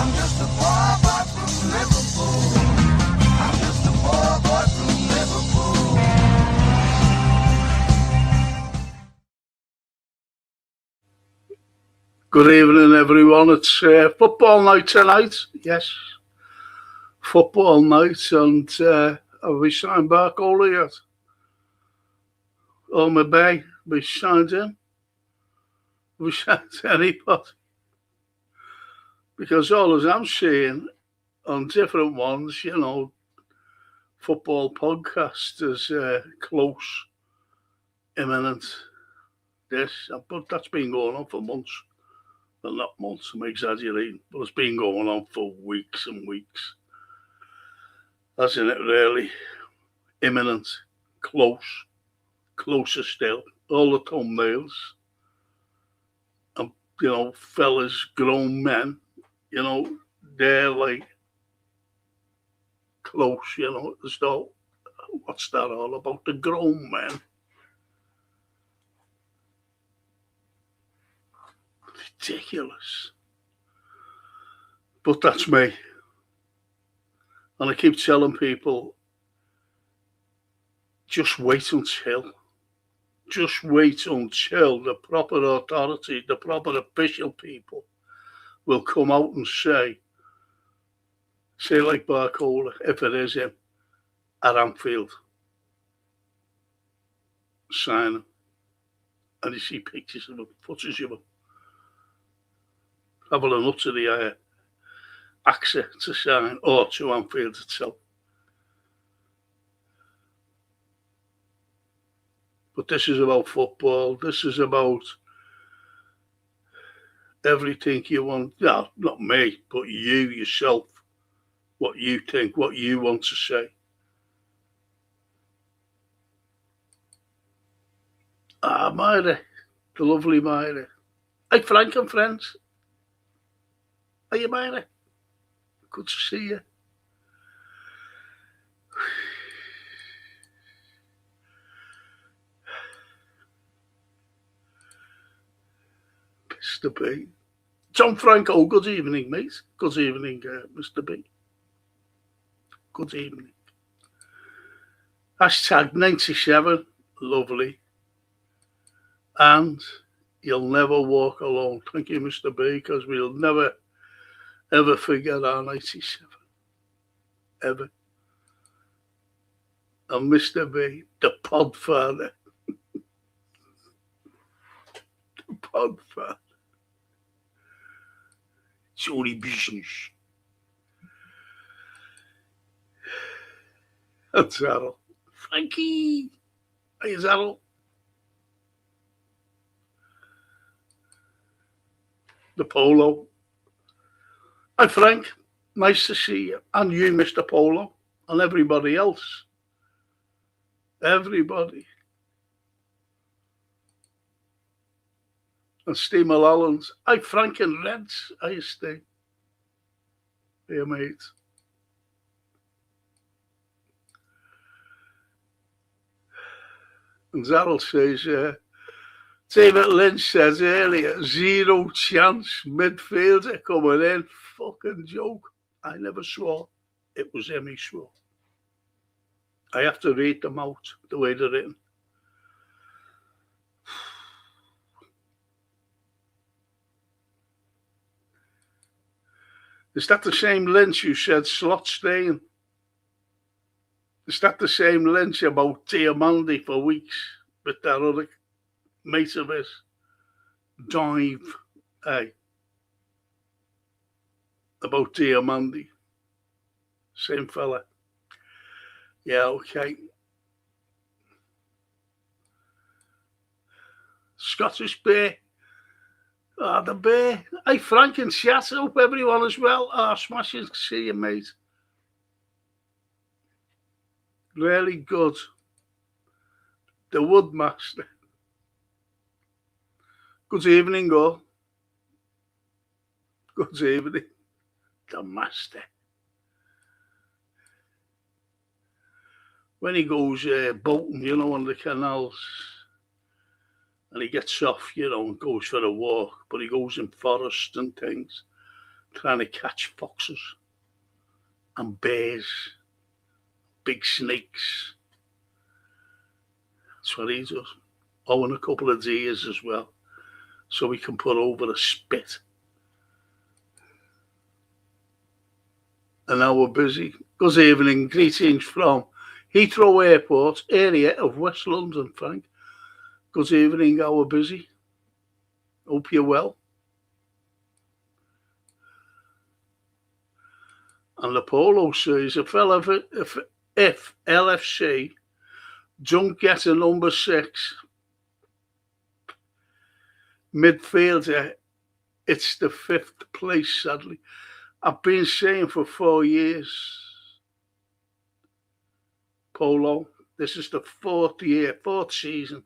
I'm just a poor boy from Liverpool. I'm just a poor boy from Liverpool. Good evening, everyone. It's football night tonight. Yes, football night, and have we signed Barcola yet? Oh, my bay, we signed him. We signed anybody. Because all as I'm seeing on different ones, you know, football podcast is close, imminent. This, but that's been going on for months. Well, not months, I'm exaggerating, but it's been going on for weeks and weeks. Hasn't it really? Imminent, close, closer still. All the thumbnails. And, you know, fellas, grown men, you know, they're like close, you know, as though, what's that all about? The grown men. Ridiculous. But that's me. And I keep telling people, just wait until the proper authority, the proper official people will come out and say like Barcola, if it is him, at Anfield, sign him. And you see pictures of him, footage of him. Having an up to the access to sign or to Anfield itself. But this is about football. This is about everything you want. No, not me, but you yourself. What you think, what you want to say. Myra, the lovely Myra. Hey, Frank and friends. Are you, Myra? Good to see you. Mr. B. John Franco, good evening, mate. Good evening, Mr. B. Good evening. Hashtag 97, lovely. And you'll never walk alone. Thank you, Mr. B, because we'll never, ever forget our 97. Ever. And Mr. B, the podfather. The podfather. It's only business. That's Errol. Frankie. Hey, Errol. The Polo. Hi, Frank. Nice to see you. And you, Mr. Polo. And everybody else. Everybody. And Steve Mulholland. Hi, Frank and Reds. Hi, Steve. Hey, mate. And Zarrell says, David Lynch says earlier, 0 chance midfielder coming in. Fucking joke. I never swore it was him he swore. I have to read them out the way they're written. Is that the same Lynch who said slot staying? Is that the same Lynch about Diamandi for weeks with that other mate of his? Dive, hey. About Diamandi. Same fella. Yeah, okay. Scottish Bear. The Bear. Hey, Frank and chat. Hope everyone as well. Smashing to see you, mate. Really good. The Woodmaster. Good evening, all. Good evening. The Master. When he goes boating, you know, on the canals, and he gets off, you know, and goes for a walk, but he goes in forest and things. trying to catch foxes and bears, big snakes. That's what he does. Oh, and a couple of deers as well, so we can put over a spit. And now we're busy. Good evening, greetings from Heathrow Airport, area of West London, Frank. Good evening, how we're busy. Hope you're well. And the Polo says, if LFC don't get a number 6 midfielder, it's the 5th place, sadly. I've been saying for 4 years, Polo, this is the 4th season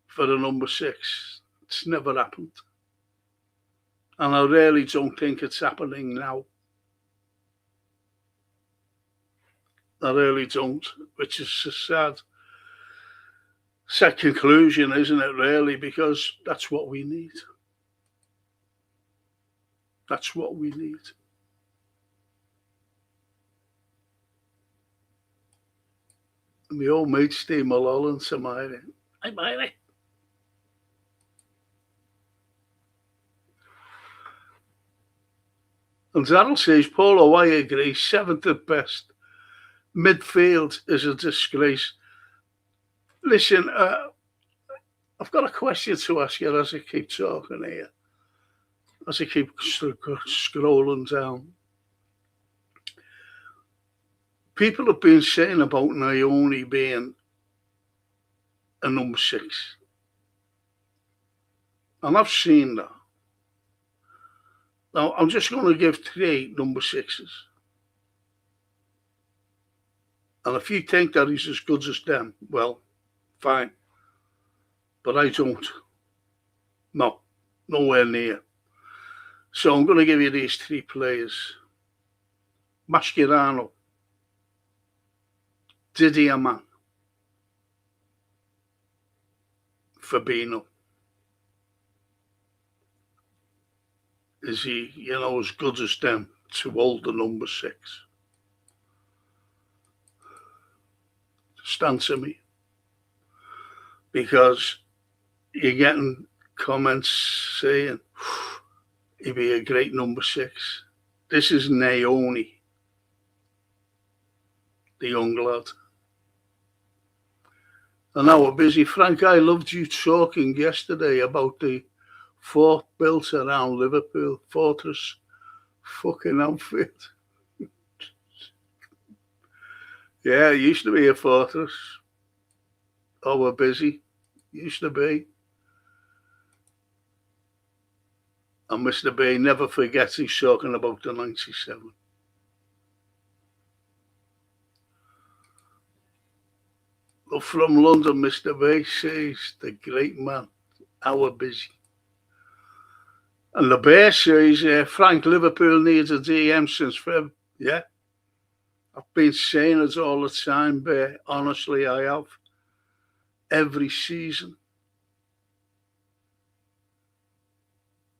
for the number 6. It's never happened. And I really don't think it's happening now. I really don't, which is a sad conclusion, isn't it, really? Because that's what we need. That's what we need. My old mate Steve Mulholland to Myrie. Hi, Myrie. And Darryl says, Polo, I agree, 7th at best. Midfield is a disgrace. Listen, I've got a question to ask you as I keep talking here, as I keep scrolling down. People have been saying about Naomi being a number 6. And I've seen that. Now, I'm just going to give 3 number 6s. And if you think that he's as good as them, well, fine. But I don't. No, nowhere near. So I'm going to give you these 3 players. Mascherano, Didier Man, Fabinho. Is he, as good as them to hold the number 6? Just answer me. Because you're getting comments saying he'd be a great number 6. This is Naomi, the young lad. And now we're busy. Frank, I loved you talking yesterday about the fort built around Liverpool, fortress fucking outfit. Yeah, it used to be a fortress. Oh, we're busy. Used to be. And Mr. B never forgets he's talking about the 97. But from London, Mr. B says, the great man, how we're busy. And the Bear says, Frank, Liverpool needs a DM since Feb. Yeah. I've been saying it all the time, Bear. Honestly, I have. Every season.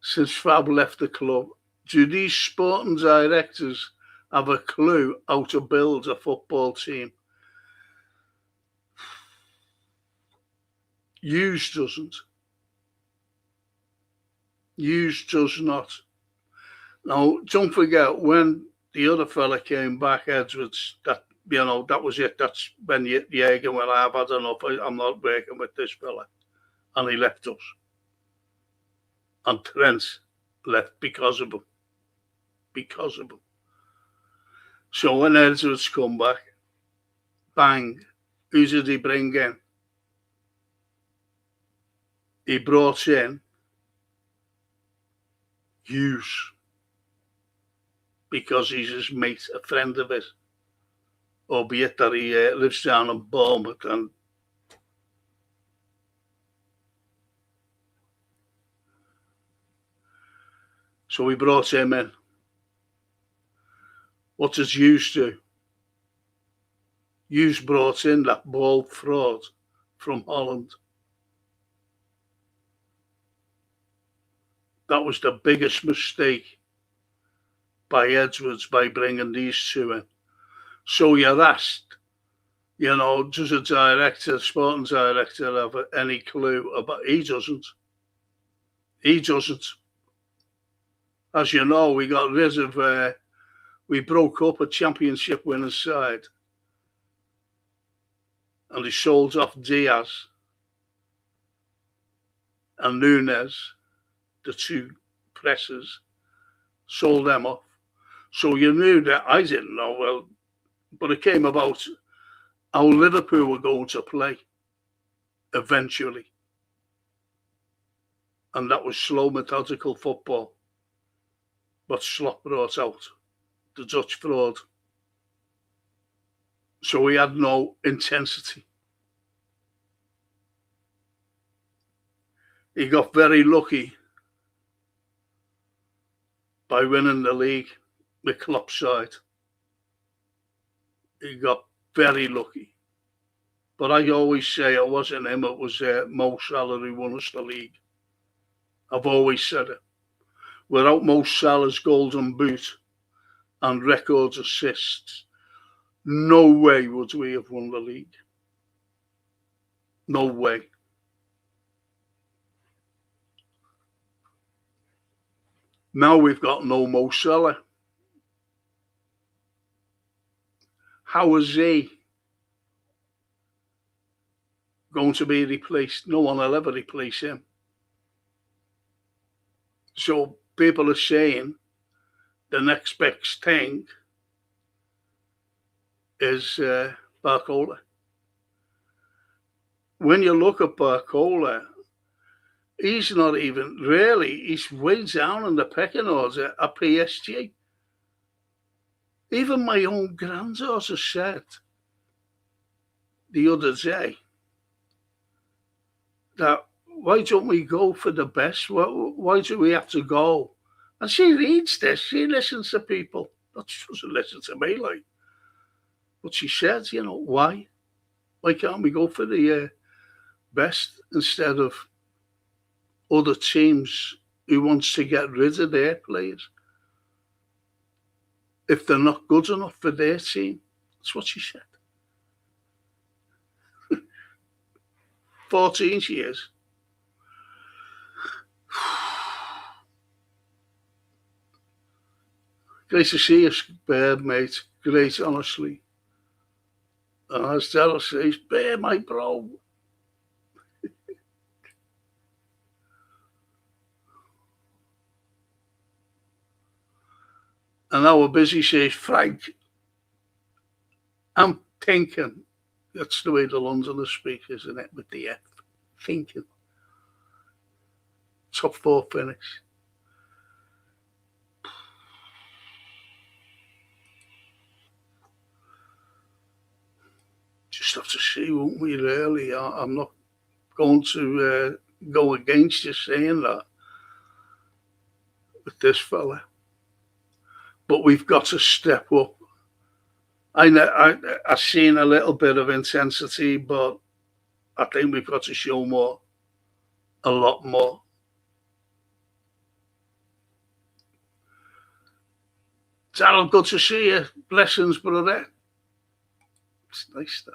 Since Fab left the club. Do these sporting directors have a clue how to build a football team? Hughes doesn't. Hughes does not. Now, don't forget, when the other fella came back, Edwards, that was it. That's when Jürgen went, I've had enough. I'm not working with this fella. And he left us. And Trent left because of him. Because of him. So when Edwards come back, bang, who did he bring in? He brought in Hughes. Because he's his mate, a friend of his. Albeit that he lives down in Bournemouth. And so we brought him in. What does Hughes do? Hughes brought in that ball fraud from Holland. That was the biggest mistake by Edwards by bringing these two in. So you're asked, does a director, sporting director, have any clue about? He doesn't. He doesn't. As you know, we got rid of, we broke up a championship winning side, and he sold off Diaz and Nunes, the two pressers, sold them off. So you knew that. I didn't know, well, but it came about how Liverpool were going to play eventually. And that was slow, methodical football. But Slot brought out the Dutch fraud. So we had no intensity. He got very lucky by winning the league with Klopp's side. He got very lucky. But I always say it wasn't him, it was Mo Salah who won us the league. I've always said it. Without Mo Salah's golden boot and record assists, no way would we have won the league. No way. Now we've got no Mo Salah. How is he going to be replaced? No one will ever replace him. So people are saying the next best thing is Barcola. When you look at Barcola, he's not even really, he's way down in the pecking order at PSG. Even my own granddaughter said the other day that why don't we go for the best? Why do we have to go? And she reads this, she listens to people. She doesn't listen to me, like. But she said, why? Why can't we go for the best instead of other teams who wants to get rid of their players if they're not good enough for their team? That's what she said. 14 years. Great to see you, Bird, mate. Great, honestly. And as Daryl says, Bear, my bro. And now we're busy, says Frank. I'm thinking. That's the way the Londoners speak, isn't it? With the F. Thinking. Top 4 finish. Just have to see, won't we, really? I'm not going to go against you saying that with this fella. But we've got to step up. I've seen a little bit of intensity, but I think we've got to show more, a lot more. Daryl, good to see you. Blessings, brother. It's nice stuff.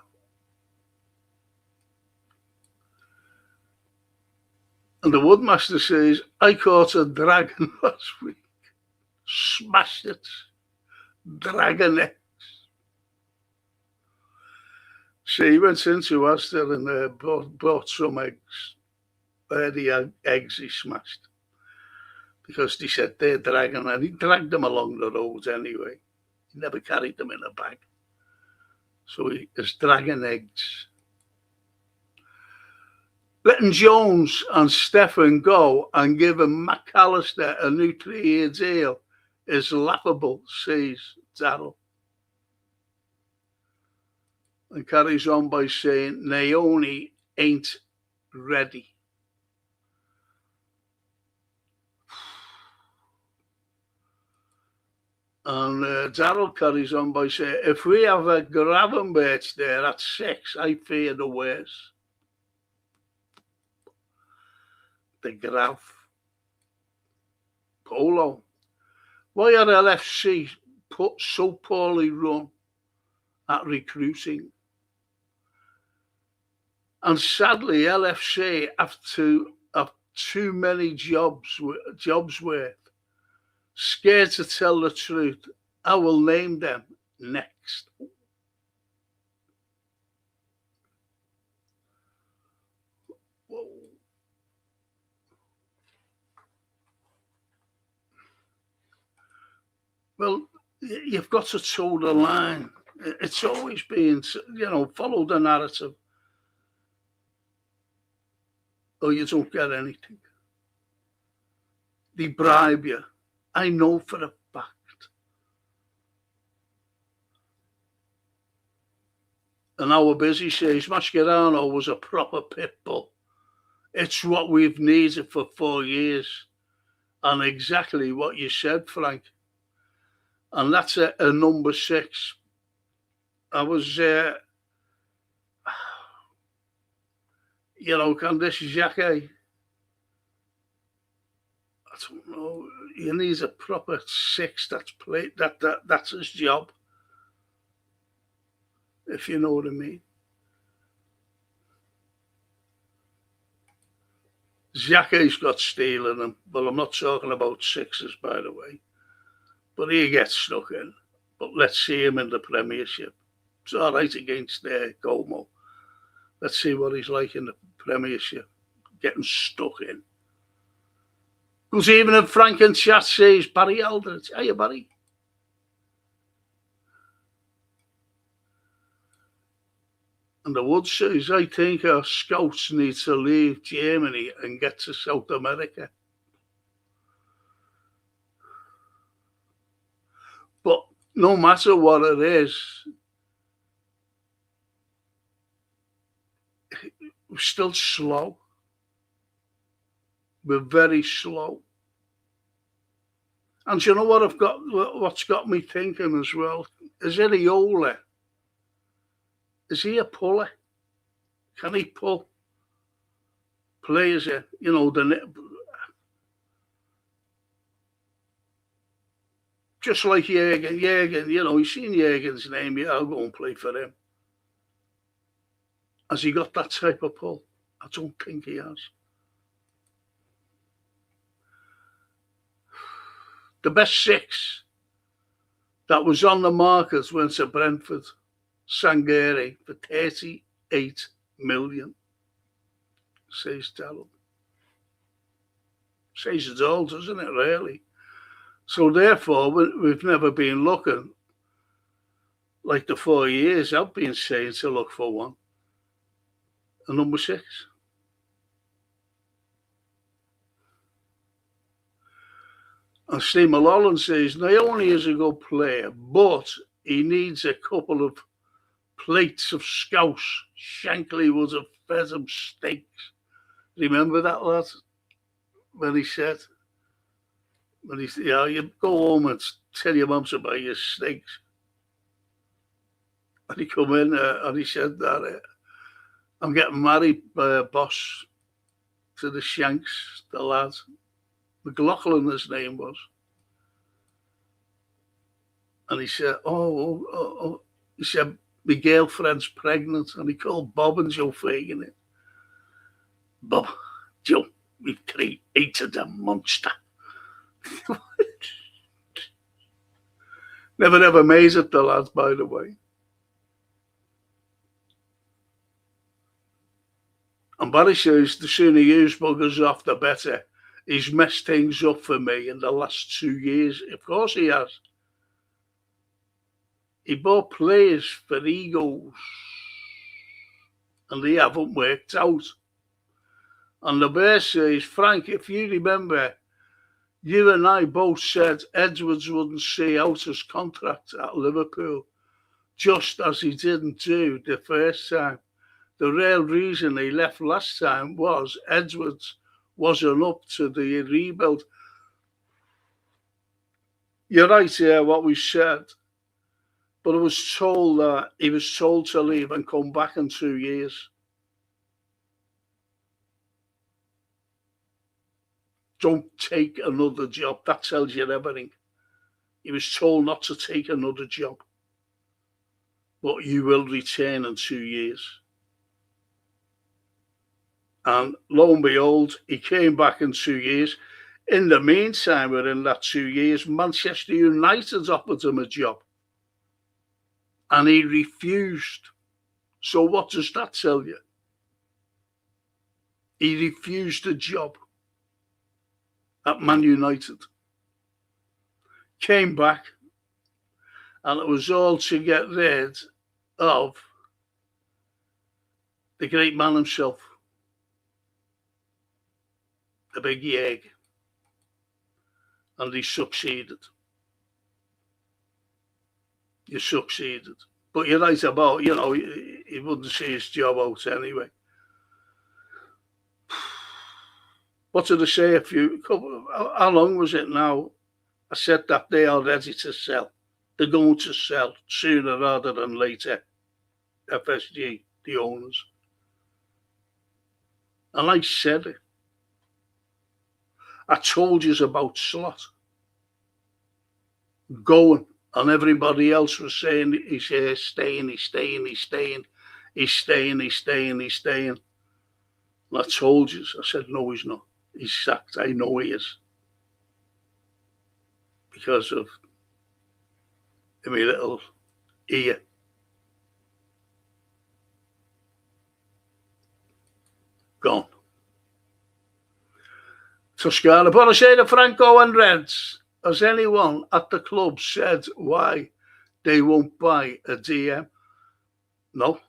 And the Woodmaster says, I caught a dragon last week. Smashed it. Dragon eggs. So he went into Asda and bought some eggs. The eggs he smashed. Because they said they're dragon, and he dragged them along the road anyway. He never carried them in a bag. So it's dragon eggs. Letting Jones and Stephen go and giving McAllister a new 3-year deal is laughable, says Daryl. And carries on by saying, Naomi ain't ready. And Daryl carries on by saying, if we have a Gravenberch there at 6, I fear the worst. The Grav. Polo. Why are LFC so poorly run at recruiting? And sadly, LFC have too many jobs worth. Scared to tell the truth. I will name them next. Well, you've got to toe the line. It's always been, follow the narrative, or you don't get anything. They bribe you. I know for a fact. And our busy says Mascherano was a proper pit bull. It's what we've needed for 4 years. And exactly what you said, Frank. And that's a number 6. I was, can this Xhaka, I don't know, he needs a proper 6 that's played, that's his job, if you know what I mean. Xhaka's got steel in him, but I'm not talking about 6s, by the way. But he gets stuck in. But let's see him in the Premiership. It's all right against Como. Let's see what he's like in the Premiership, getting stuck in. Good evening, Frank in chat says Barry Aldridge. Hiya, Barry. And the Wood says, I think our scouts need to leave Germany and get to South America. But no matter what it is, we're still slow. We're very slow. And you know what's got me thinking as well? Is Iraola? Is he a puller? Can he pull players in? Just like Jürgen, he's seen Jürgen's name, I'll go and play for him. Has he got that type of pull? I don't think he has. The best 6 that was on the market went to Brentford, Sangeri, for 38 million. Says Darrell. Says it all, doesn't it, really? So therefore, we've never been looking like the 4 years I've been saying to look for one. A number 6. And Steve Mulholland says, not only is he a good player, but he needs a couple of plates of scouse. Shankly would have fed him steaks. Remember that, lad? When he said, you go home and tell your mum to buy your steaks. And he come in and he said that I'm getting married by a boss to the Shanks, the lad. McLaughlin, his name was. And he said, he said, my girlfriend's pregnant. And he called Bob and Joe Fagan it. Bob, Joe, we've created a monster. Never ever made it, the lads, by the way. And Barry says, the sooner you buggers off, the better. He's messed things up for me in the last 2 years. Of course he has. He bought players for egos. And they haven't worked out. And the bear says, Frank, if you remember, you and I both said Edwards wouldn't see out his contract at Liverpool, just as he didn't do the first time. The real reason he left last time was Edwards wasn't up to the rebuild. You're right here, what we said. But I was told that he was told to leave and come back in 2 years. don't take another job. That tells you everything. He was told not to take another job, but you will return in 2 years. And lo and behold, he came back in 2 years. In the meantime, within that 2 years, Manchester United offered him a job. And he refused. So what does that tell you? He refused a job at Man United. Came back, and it was all to get rid of the great man himself, the big Yeg. And he succeeded. He succeeded. But you're right about, he wouldn't see his job out anyway. What did I say how long was it now? I said that they are ready to sell. They're going to sell sooner rather than later. FSG, the owners. And I said it. I told you about Slot going, and everybody else was saying he's staying. And I told you, I said, no, he's not. He's sacked. I know he is. Because of my little ear. Gone. Toscana. But I say to Franco and Reds, has anyone at the club said why they won't buy a DM? No.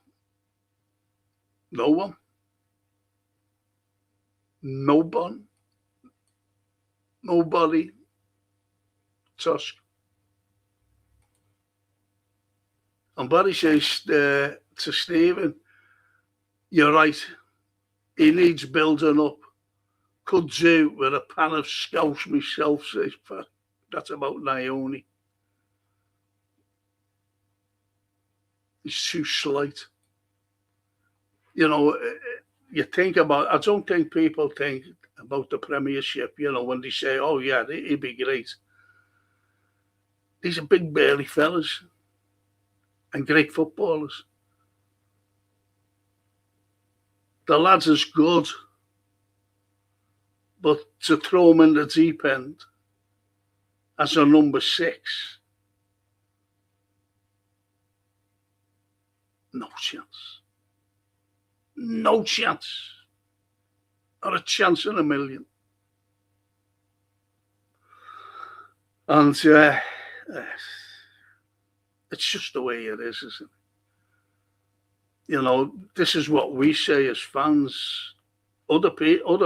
No one. Nobody. Tusk. And Barry says to Stephen, you're right. He needs building up. Could do with a pan of scouts myself, says Pat. That's about Naoni. He's too slight. You think about, I don't think people think about the Premiership, when they say, oh yeah, he'd be great. These are big, burly fellas and great footballers. The lad's is good, but to throw him in the deep end as a number 6, no chance. No chance. Not a chance in a million. And it's just the way it is, isn't it? This is what we say as fans. Other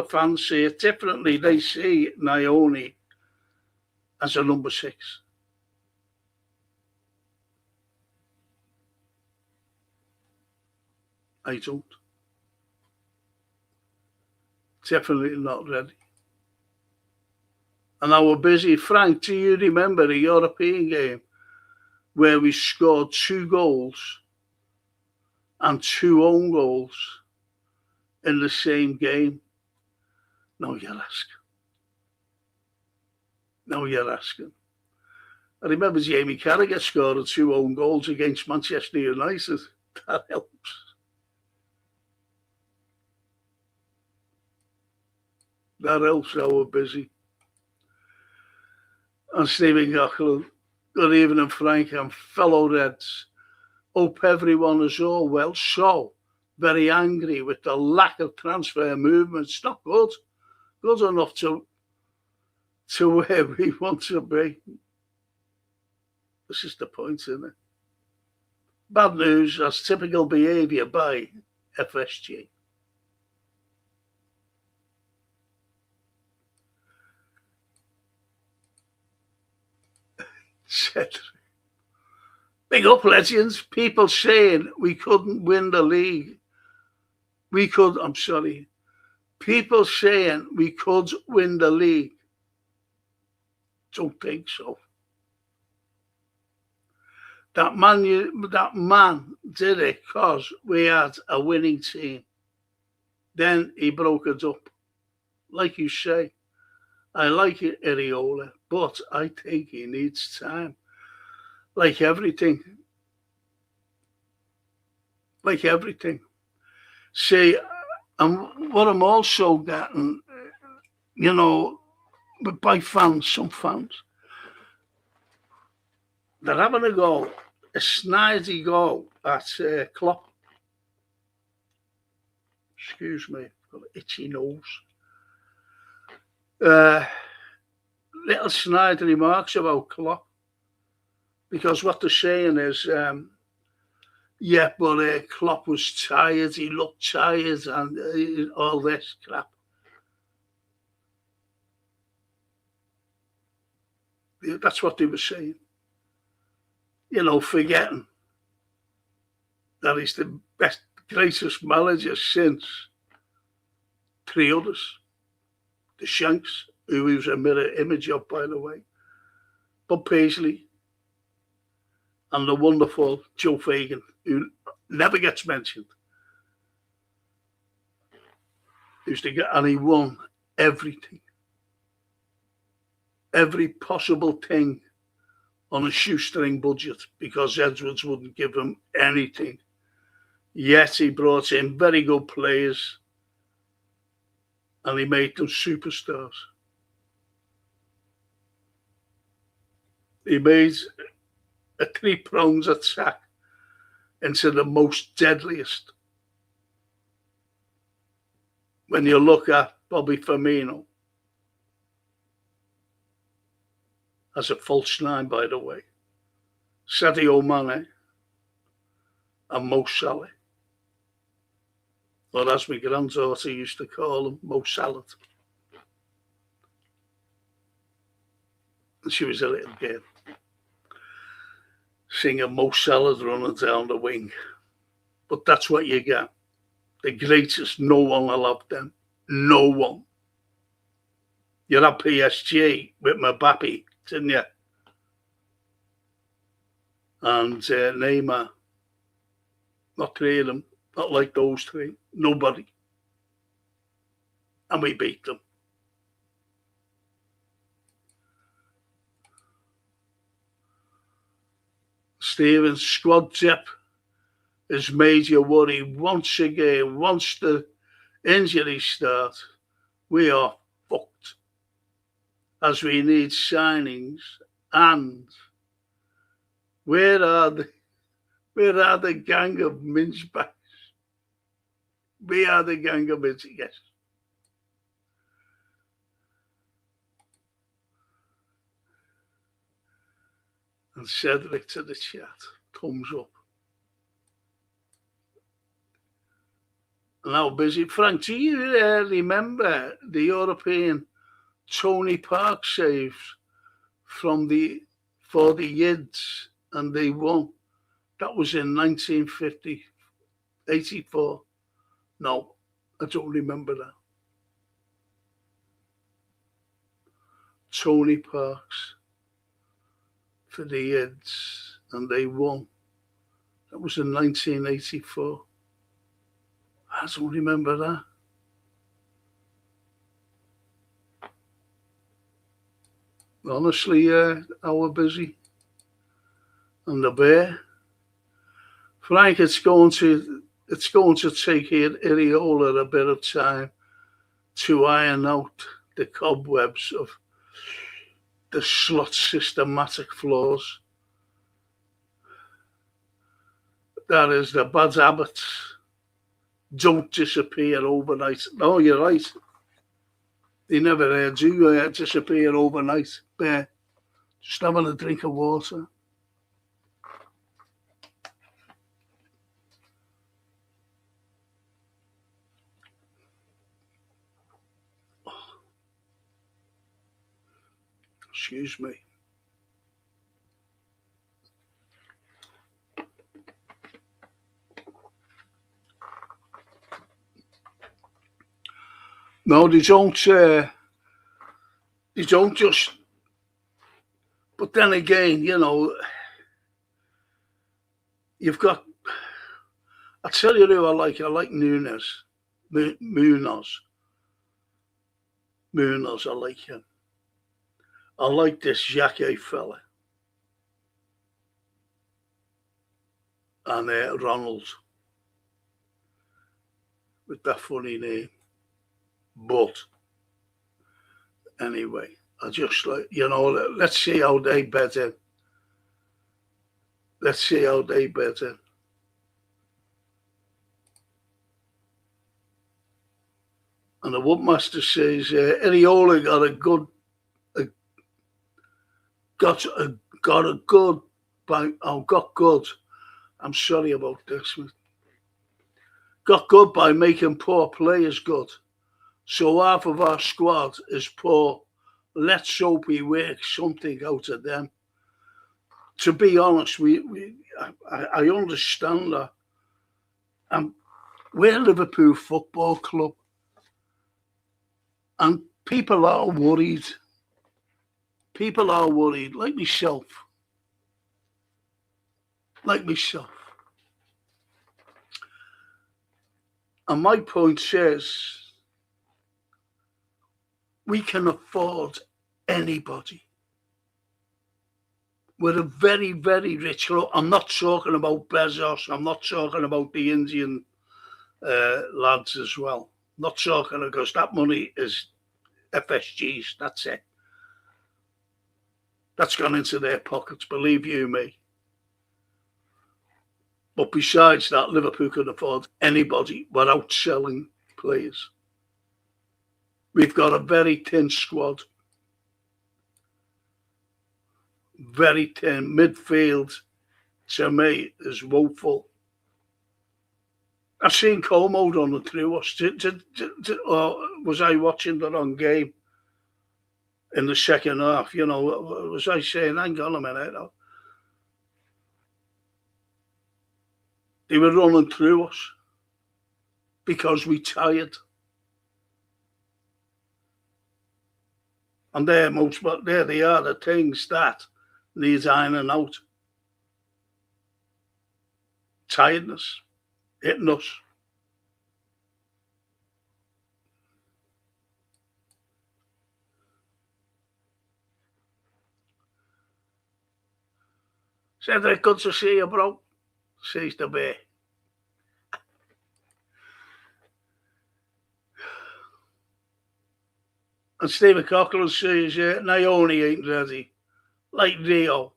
fans see it differently. They see Naoni as a number 6. I don't. Definitely not ready. And I was busy. Frank, do you remember a European game where we scored 2 goals and 2 own goals in the same game? No, you're asking. I remember Jamie Carragher scored 2 own goals against Manchester United. That helps. That helps how we're busy. And Stephen Coughlin, good evening, Frank, and fellow Reds. Hope everyone is all well. So, very angry with the lack of transfer movement. It's not good. Good enough to where we want to be. This is the point, isn't it? Bad news, as typical behaviour by FSG. Big up, legends. People saying we couldn't win the league. People saying we could win the league. Don't think so. That man did it because we had a winning team. Then he broke it up. Like you say, I like Iriola, but I think he needs time. Like everything. Like everything. See, what I'm also getting, by fans, some fans, they're having a go, a snidey go at Klopp. Excuse me, got an itchy nose. Little snide remarks about Klopp, because what they're saying is, but Klopp was tired, he looked tired, and all this crap. That's what they were saying. Forgetting that he's the best, greatest manager since three others. The Shanks, who was a mirror image of, by the way, Bob Paisley, and the wonderful Joe Fagan, who never gets mentioned. And he won everything. Every possible thing on a shoestring budget, because Edwards wouldn't give him anything. Yet he brought in very good players and he made them superstars. He made a three-pronged attack into the most deadliest. When you look at Bobby Firmino as a false nine, by the way, Sadio Mane and Mo Salah, or as my granddaughter used to call him, Mo Salad. And she was a little girl, singing Mo Salad running down the wing. But that's what you get. The greatest, no one will have them. No one. You're at PSG with Mbappe, didn't you? And Neymar. Not three of them. Not like those three. Nobody. And we beat them. Stephen's squad depth has made you worry once again. Once the injuries start, we are fucked. As we need signings. And where are the gang of mingebacks? We are the gang of mingebacks, yes. And Cedric to the chat, thumbs up. And how busy. Frank, do you remember the European Tony Park saves for the Yids, and they won? That was in 1984. No, I don't remember that. Tony Parks for the Yids, and they won. That was in 1984. I don't remember that. Honestly, how busy. And the Bear. Frank, it's going to take Iriola a bit of time to iron out the cobwebs of the slot systematic flaws. That is, the bad habits don't disappear overnight. No, you're right. They never do disappear overnight. Bear, just having a drink of water. Excuse me. No, they don't just. But then again, you've got. I tell you who I like. I like Munoz. I like him. I like this Jackie fella and Ronald with that funny name. But anyway, I just like, let's see how they bet in. Let's see how they bet in. And the Woodmaster says, Iriola got good. I'm sorry about this. Got good by making poor players good. So half of our squad is poor. Let's hope we work something out of them. To be honest, I understand that. We're Liverpool Football Club. And people are worried. People are worried, like myself. And my point says, we can afford anybody. We're a very, very rich club. I'm not talking about Bezos. I'm not talking about the Indian lads as well. Not talking, because that money is FSG's. That's it. That's gone into their pockets, believe you me. But besides that, Liverpool can afford anybody without selling players. We've got a very thin squad. Very thin. Midfield, to me, is woeful. I've seen Como running through us. Or was I watching the wrong game in the second half? Was I saying, hang on a minute. They were running through us because we tired. And there they are, the things that needs ironing out. Tiredness, hitting us. Cedric, good to see you, bro. Says the bear. And Stephen Cochran says, Naomi ain't ready, like Rio,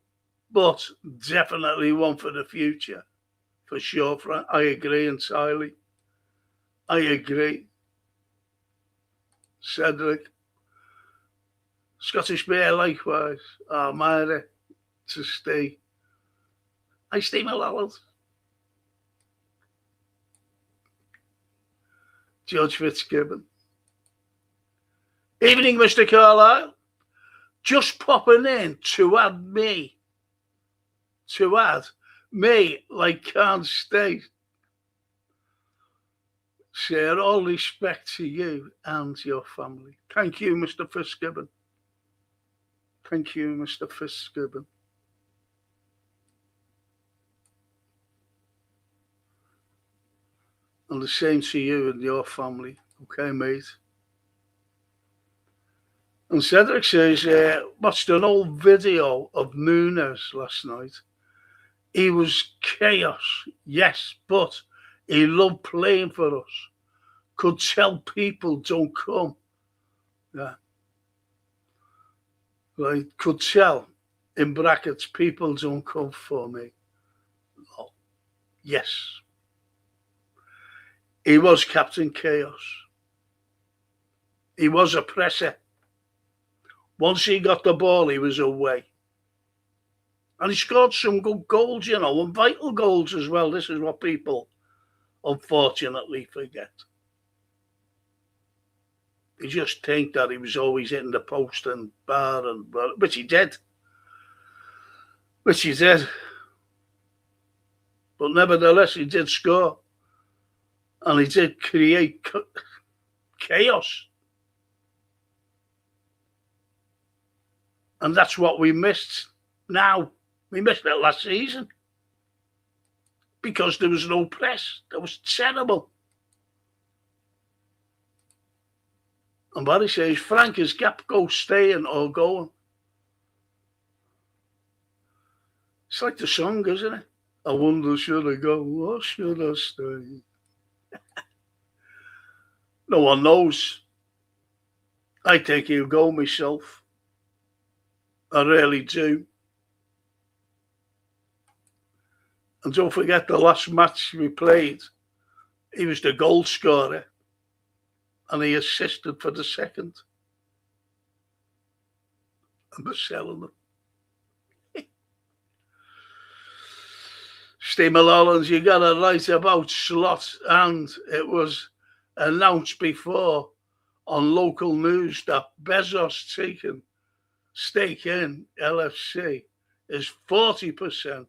but definitely one for the future, for sure, Frank. I agree entirely. I agree. Cedric. Scottish Bear, likewise. Myra, to stay. I stay my lallard. George Fitzgibbon. Evening, Mr. Carlyle. Just popping in to add me, like can't stay. Share all respect to you and your family. Thank you, Mr. Fitzgibbon. Thank you, Mr. Fitzgibbon. And the same to you and your family. Okay, mate? And Cedric says, watched an old video of Muniz last night. He was chaos, yes, but he loved playing for us. Could tell people don't come. Yeah. Right, could tell, in brackets, people don't come for me. Oh, yes. He was Captain Chaos. He was a presser. Once he got the ball, he was away. And he scored some good goals, and vital goals as well. This is what people unfortunately forget. They just think that he was always hitting the post and bar, which he did. But nevertheless, he did score. And he did create chaos. And that's what we missed now. We missed it last season. Because there was no press. That was terrible. And Barry says, Frank, is Gapco staying or going? It's like the song, isn't it? I wonder, should I go or should I stay? No one knows. I think he'll go myself. I really do. And don't forget the last match we played, he was the goal scorer and he assisted for the second. I'm selling them. Steve Mullins, you got it right about slots, and it was announced before on local news that Bezos taking stake in LFC is 40%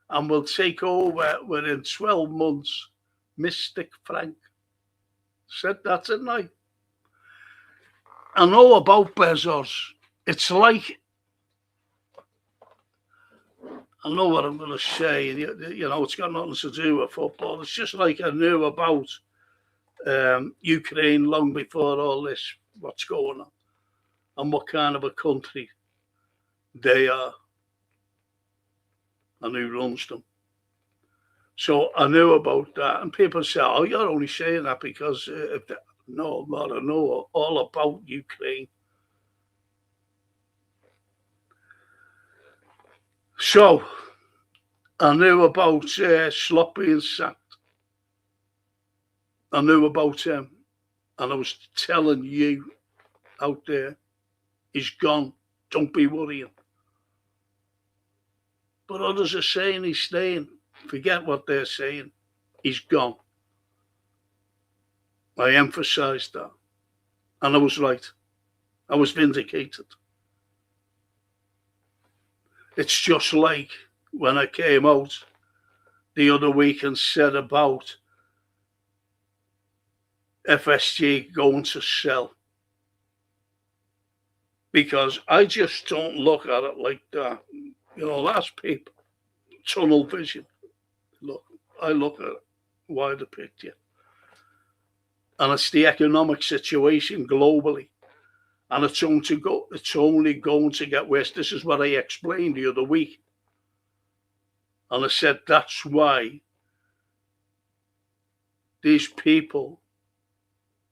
and will take over within 12 months. Mystic Frank said that tonight. I know about Bezos. It's like, I know what I'm going to say. You know, it's got nothing to do with football. It's just like I knew about Ukraine long before all this, what's going on, and what kind of a country they are, and who runs them. So I knew about that. And people say, oh, you're only saying that because no, man, I know all about Ukraine. So I knew about Slot being sacked. I knew about him. And I was telling you out there, he's gone. Don't be worrying. But others are saying he's staying. Forget what they're saying. He's gone. I emphasised that. And I was right. I was vindicated. It's just like when I came out the other week and said about FSG going to sell. Because I just don't look at it like that. You know, that's people. Tunnel vision. Look, I look at it wider picture. And it's the economic situation globally. And it's only going to get worse. This is what I explained the other week. And I said that's why these people,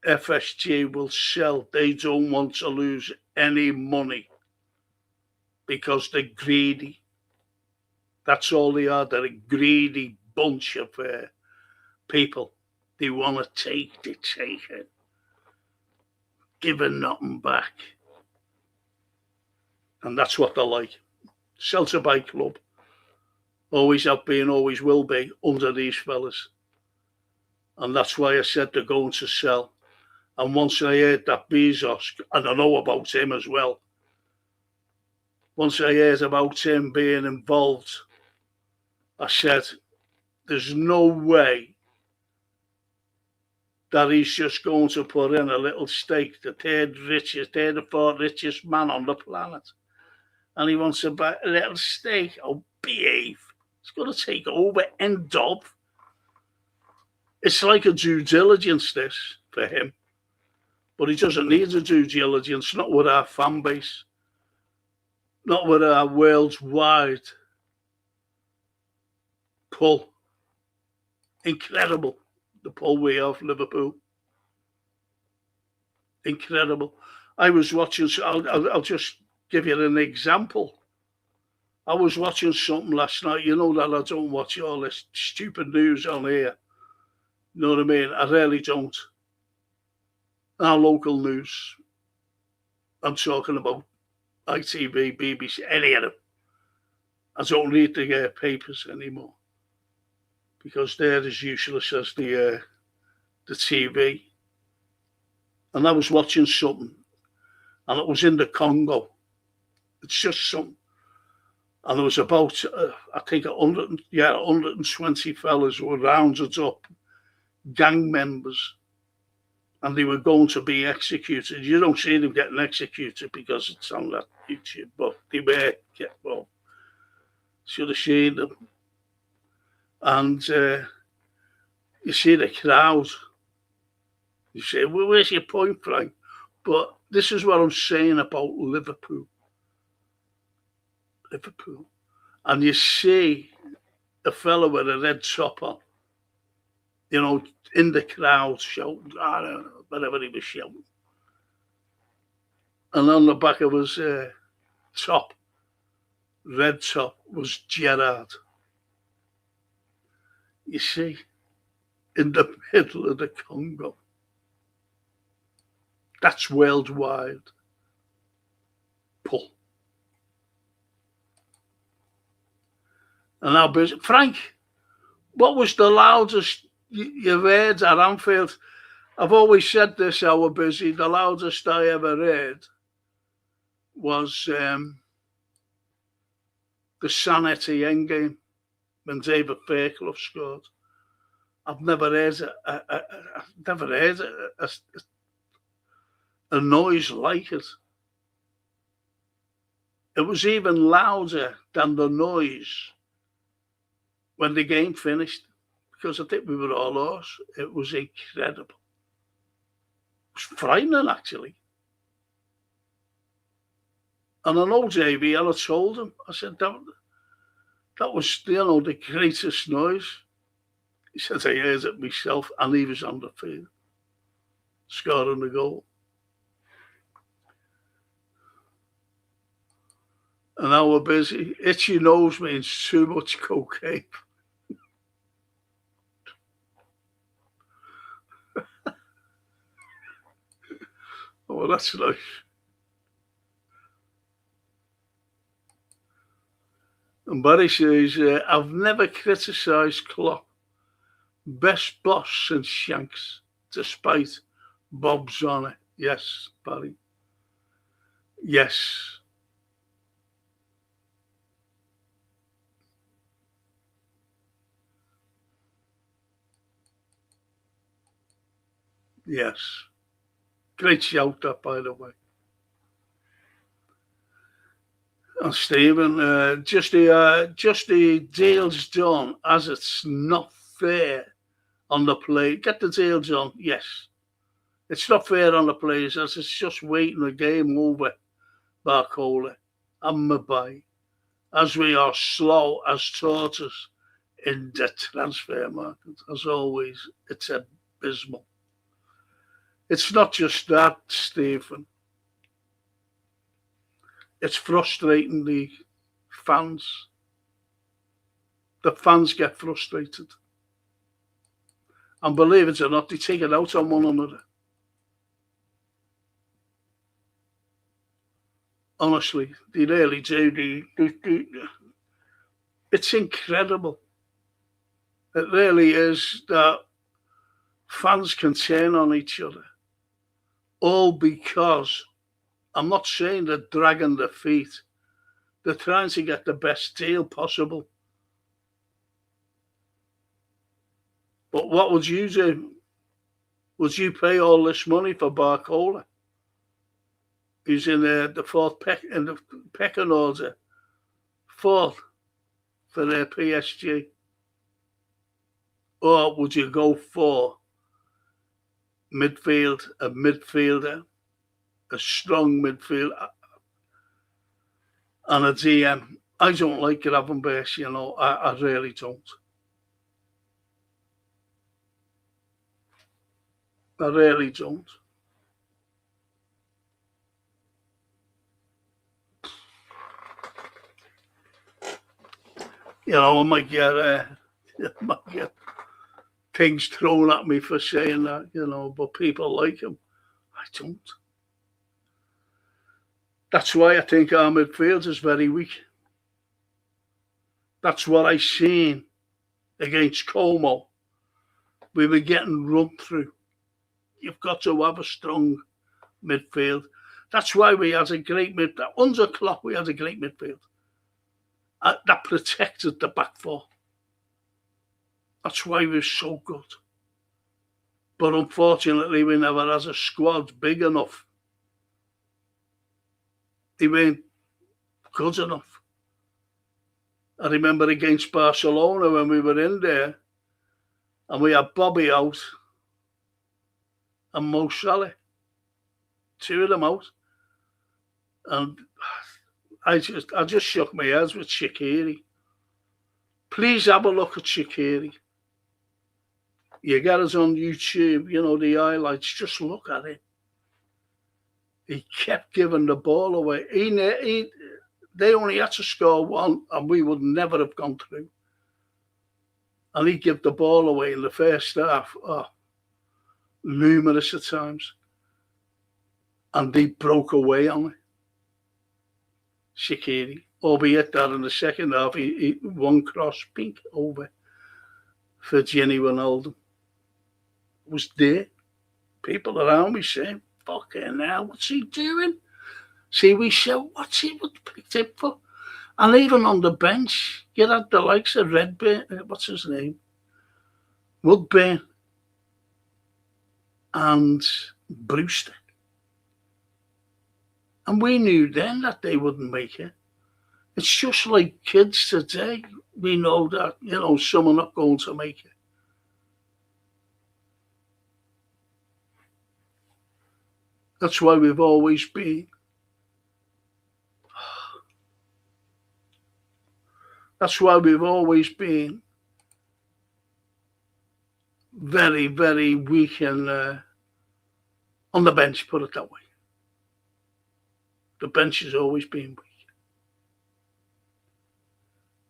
FSG, will sell. They don't want to lose any money because they're greedy. That's all they are. They're a greedy bunch of people. They want to take, they take it. Giving nothing back. And that's what they're like. Sell to buy club. Always have been, always will be under these fellas. And that's why I said they're going to sell. And once I heard that Bezos, and I know about him as well, once I heard about him being involved, I said, there's no way that he's just going to put in a little stake, the third or fourth richest man on the planet. And he wants to buy a little stake. Oh, behave. It's going to take over, end of. It's like a due diligence, this, for him. But he doesn't need a due diligence, not with our fan base, not with our worldwide pull. Incredible, the pull we have, Liverpool. Incredible. I was watching, I'll just give you an example. I was watching something last night. You know that I don't watch all this stupid news on here. You know what I mean? I really don't. Our local news. I'm talking about ITV, BBC, any of them. I don't read the papers anymore because they're as useless as the TV. And I was watching something, and it was in the Congo. It's just something. And there was about, I think, 120 fellas who were rounded up, gang members, and they were going to be executed. You don't see them getting executed because it's on that YouTube, but they were, well, should have seen them. And you see the crowd. You say, well, where's your point, Frank? But this is what I'm saying about Liverpool. Liverpool. and you see a fella with a red top on, in the crowd shouting, I don't know, whatever he was shouting. And on the back of his top, red top, was Gerrard. You see, in the middle of the Congo. That's worldwide. Pull. And now, Frank, what was the loudest you've heard at Anfield? I've always said this, how we're busy. The loudest I ever heard was the San Etienne game when David Fairclough scored. I've never heard a noise like it. It was even louder than the noise when the game finished, because I think we were all lost. It was incredible. It was frightening, actually. And I know JV, and I told him, I said, that was, the greatest noise. He said, I heard it myself, and he was on the field, scoring the goal. And now we're busy. Itchy nose means too much cocaine. Oh, that's nice. And Barry says, I've never criticised Klopp. Best boss since Shanks, despite Bob's honour. Yes, Barry. Yes. Yes. Great shout that, by the way. And Stephen, just the deals done, as it's not fair on the play. Get the deal done, yes. It's not fair on the players, as it's just waiting the game over, Barcola and Mabai, as we are slow as tortoise in the transfer market. As always, it's abysmal. It's not just that, Stephen. It's frustrating the fans. The fans get frustrated. And believe it or not, they take it out on one another. Honestly, they really do. It's incredible. It really is that fans can turn on each other. All because, I'm not saying they're dragging their feet. They're trying to get the best deal possible. But what would you do? Would you pay all this money for Barcola? He's in the fourth in the pecking order. Fourth for their PSG. Or would you go for a midfielder, a strong midfielder, and a DM? I don't like Gravenberch, I really don't. I really don't. I might get things thrown at me for saying that, but people like him. I don't. That's why I think our midfield is very weak. That's what I seen against Como. We were getting run through. You've got to have a strong midfield. That's why we had a great midfield. Under Klopp, we had a great midfield. That protected the back four. That's why we're so good. But unfortunately, we never had a squad big enough. They weren't good enough. I remember against Barcelona when we were in there and we had Bobby out and Mo Salah. Two of them out. And I just shook my head with Shaqiri. Please have a look at Shaqiri. You get us on YouTube, the highlights. Just look at it. He kept giving the ball away. They only had to score one, and we would never have gone through. And he gave the ball away in the first half, numerous of times. And they broke away on it. Shaqiri. Albeit that in the second half, he one cross pink over for Gini Wijnaldum. Was there. People around me saying, fucking hell, what's he doing? See, we said, what's he picked up for? And even on the bench, you had the likes of Redburn, what's his name? Woodburn and Brewster. And we knew then that they wouldn't make it. It's just like kids today. We know that, some are not going to make it. That's why we've always been. That's why we've always been very, very weak and on the bench, put it that way. The bench has always been weak.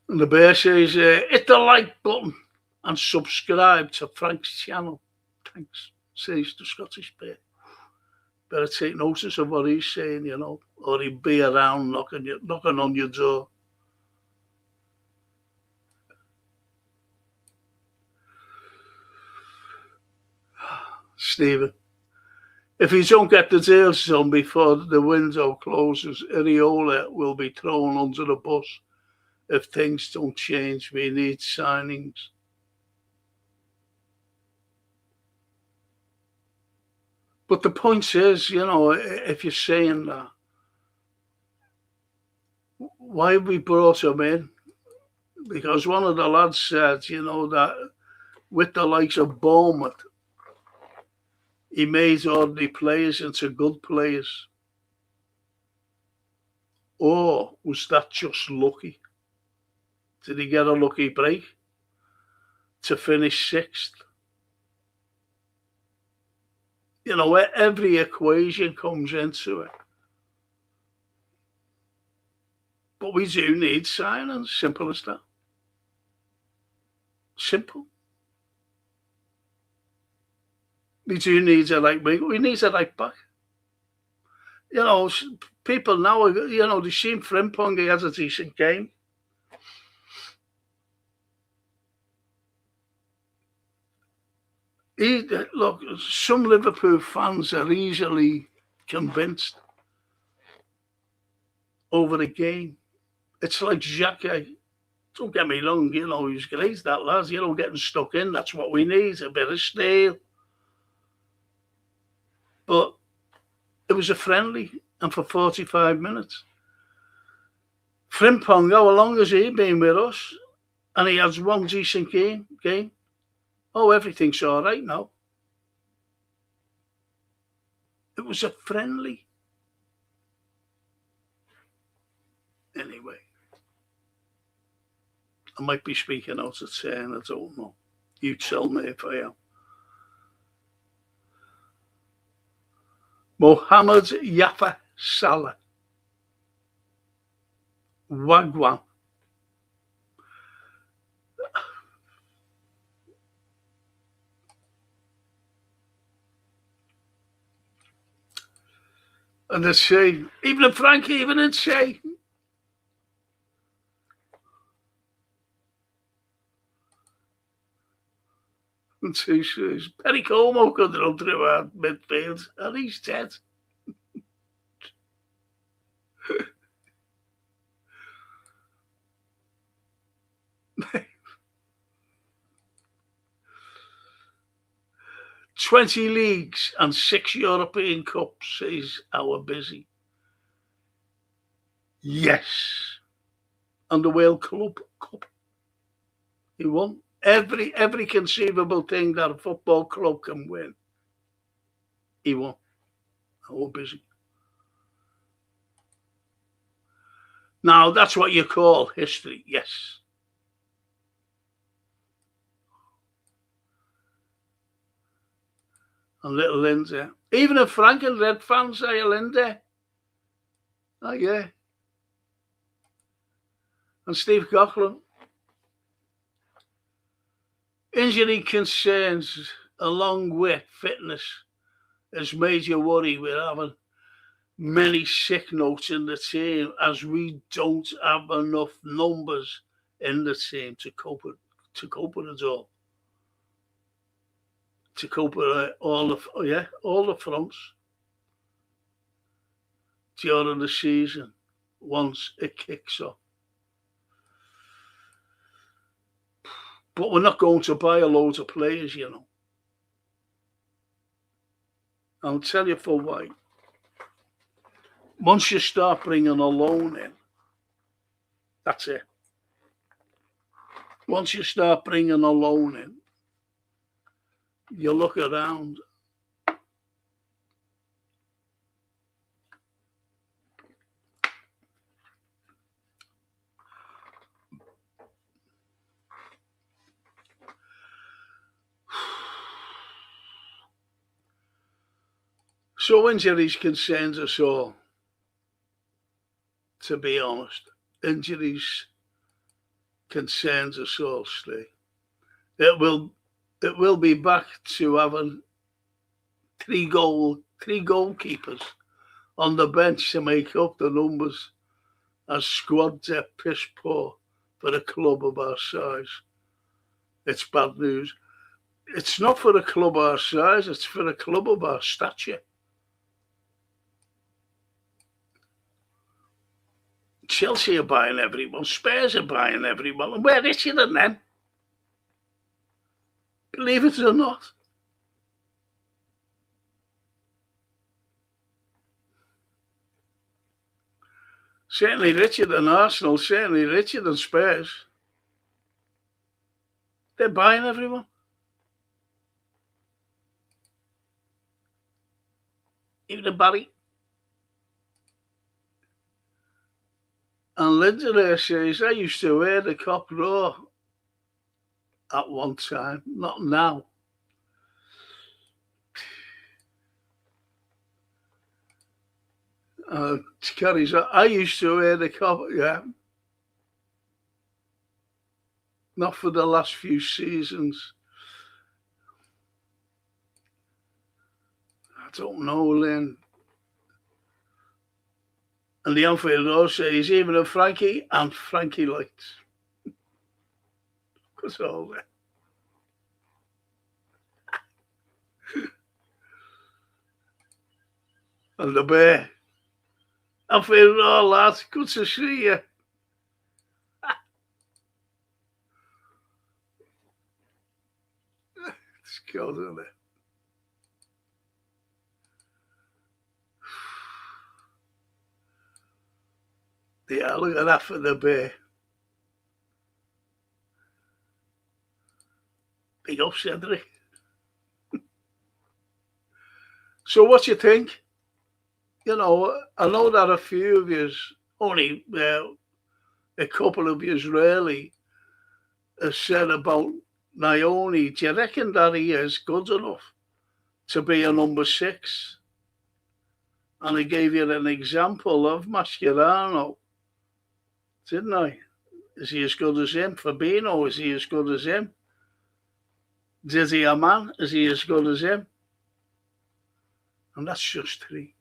And the bear says, hit the like button and subscribe to Frank's channel. Thanks, says the Scottish bear. Better take notice of what he's saying, or he'll be around knocking on your door. Stephen, if you don't get the deals done before the window closes, Areola will be thrown under the bus. If things don't change, we need signings. But the point is, if you're saying that, why have we brought him in? Because one of the lads said, that with the likes of Bournemouth, he made ordinary players into good players. Or was that just lucky? Did he get a lucky break to finish sixth? Where every equation comes into it. But we do need signings, simple as that. Simple. We do need a right wing. We need a right back. People now, they've seen Frimpong, he has a decent game. Look, some Liverpool fans are easily convinced over the game. It's like Xhaka. Don't get me wrong, he's great, that lad. Getting stuck in, that's what we need, a bit of steel. But it was a friendly, and for 45 minutes. Frimpong, how long has he been with us? And he has one decent game. Oh, everything's all right now. It was a friendly. Anyway, I might be speaking out of turn, I don't know. You tell me if I am. Mohamed Yafa Salah. Wagwan. And they say, even in Frankie, even in Shay. And he says, Perry Como could run through our midfield, and he's dead. "20 leagues and 6 European Cups," says our busy. Yes. And the World Club Cup. He won every conceivable thing that a football club can win. He won. Our busy. Now, that's what you call history, yes. and little Lindsay. Even if Frank and Red fans say Lindsay. Oh, yeah. And Steve Coughlin. Injury concerns along with fitness is major worry. We're having many sick notes in the team as we don't have enough numbers in the team to cope with it all. To cope with all the fronts during the season once it kicks off. But we're not going to buy a load of players, you know. I'll tell you for why. Once you start bringing a loan in, that's it. Once you start bringing a loan in, you look around. So injuries concerns us all, to be honest. Injuries concerns us all, Steve. It will be back to having three goalkeepers on the bench to make up the numbers as squads are piss poor for a club of our size. It's bad news. It's not for a club our size, it's for a club of our stature. Chelsea are buying everyone, Spurs are buying everyone, and we're richer than them. Believe it or not. Certainly richer than Arsenal, certainly richer than Spurs. They're buying everyone. Even the Barry. And Lindsay there says, I used to wear the Cop Raw at one time, not now. Carries on. I used to wear the Cop, yeah. Not for the last few seasons. I don't know, Lynn. And the Anfield Road says, even a Frankie and Frankie lights. What's all that? And the bear. Anfield Road, lads, good to see you. It's good, isn't it? Yeah, look at that for the bear. Big up, Cedric. So what do you think? You know, I know that a few of you, only a couple of you really, have said about Naoni. Do you reckon that he is good enough to be a number 6? And I gave you an example of Mascherano, didn't I? Is he as good as him? Fabinho, is he as good as him? Dizzy Aman, is he as good as him? And that's just 3.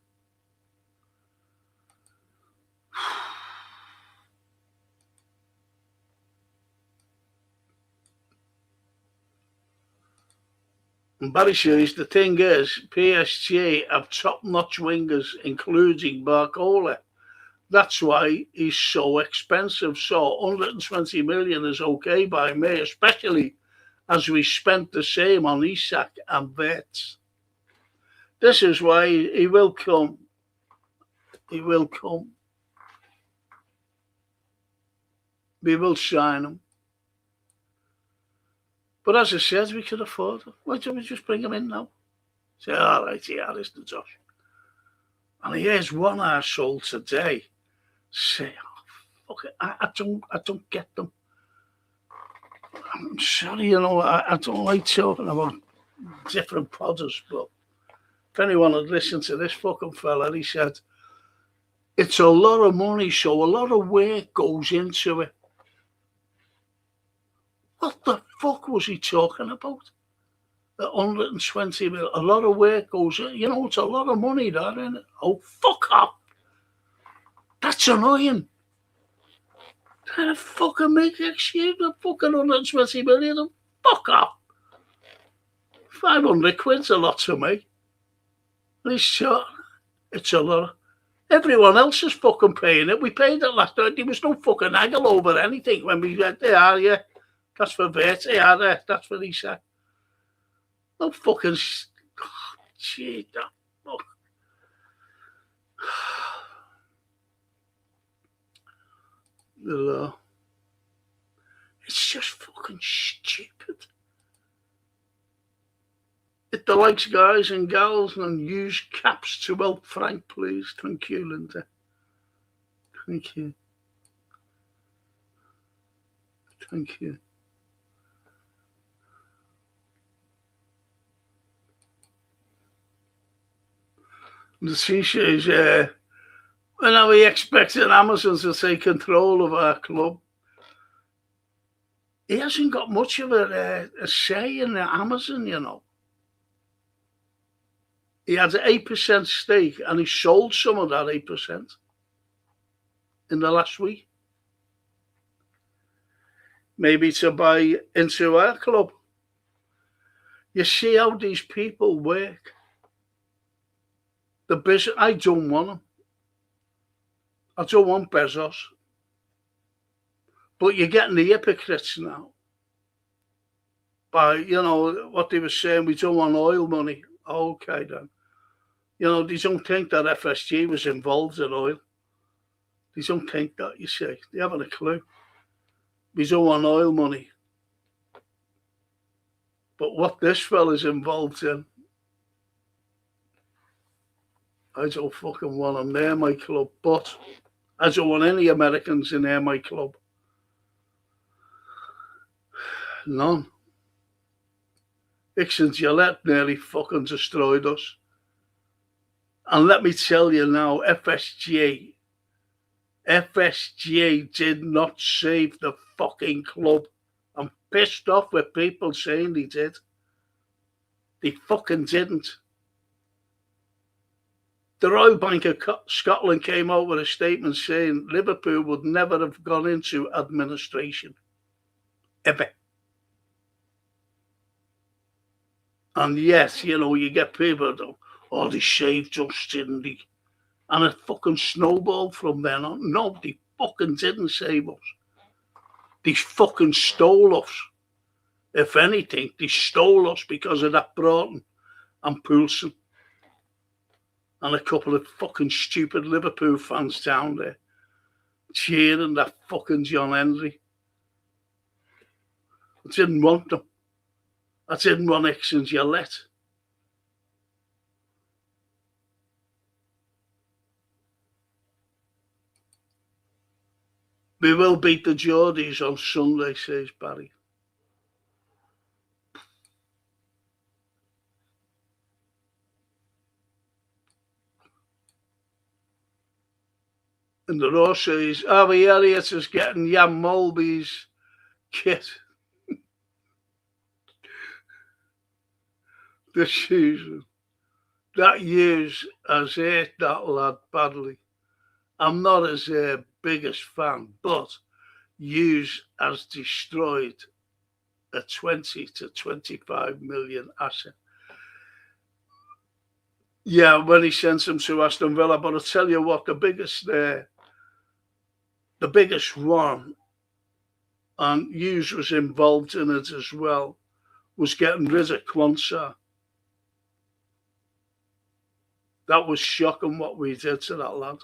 And Barry says, the thing is, PSG have top-notch wingers, including Barcola. That's why he's so expensive. So 120 million is okay by me, especially as we spent the same on Isak and Wirtz. This is why he will come. He will come. We will sign him. But as I said, we could afford it. Why don't we just bring him in now? Say, all right, yeah, this is Josh. And here's one arsehole today. Say, oh, fuck it, I don't get them. I'm sorry, you know, I don't like talking about different podders, but if anyone had listened to this fucking fella, he said, it's a lot of money, so a lot of work goes into it. What the fuck was he talking about? The 120 mil, a lot of work goes in. You know, it's a lot of money, that, isn't it? Oh, fuck off. That's annoying. That fucking make excuse the fucking 120 million. Fuck off. 500 quid's a lot to me. It's a lot. Everyone else is fucking paying it. We paid it last night. There was no fucking haggle over anything when we went, yeah, that's for VAT, that's for these. No fucking. Gee, that fuck. The law. It's just fucking stupid. It the likes, guys and gals, and use caps to help Frank, please. Thank you, Linda. Thank you. Thank you. The she says, when are we expecting Amazon to take control of our club? He hasn't got much of a say in Amazon, you know. He had an 8% stake and he sold some of that 8% in the last week. Maybe to buy into our club. You see how these people work. The business, I don't want them. I don't want Bezos. But you're getting the hypocrites now. By, you know, what they were saying, we don't want oil money. Okay, then. You know, they don't think that FSG was involved in oil. They don't think that, you see. They haven't a clue. We don't want oil money. But what this fella's involved in, I don't fucking want them near my club. But I don't want any Americans in near my club. None. Ixon Gillette nearly fucking destroyed us. And let me tell you now, FSG did not save the fucking club. I'm pissed off with people saying they did. They fucking didn't. The Royal Bank of Scotland came out with a statement saying Liverpool would never have gone into administration. Ever. And yes, you know, you get people that, oh, they saved us, didn't they? And it fucking snowballed from then on. No, they fucking didn't save us. They fucking stole us. If anything, they stole us because of that Broughton and Poulsen. And a couple of fucking stupid Liverpool fans down there cheering that fucking John Henry. I didn't want them. I didn't want Ixon Gillette. We will beat the Geordies on Sunday, says Barry. And the Raw says, Harvey Elliott is getting Jan Molby's kit this season. That Hughes has hurt that lad badly. I'm not his biggest fan, but Hughes has destroyed a 20 to 25 million asset. Yeah, when he sends him to Aston Villa, but I'll tell you what, the biggest one, and Hughes was involved in it as well, was getting rid of Quansah. That was shocking what we did to that lad.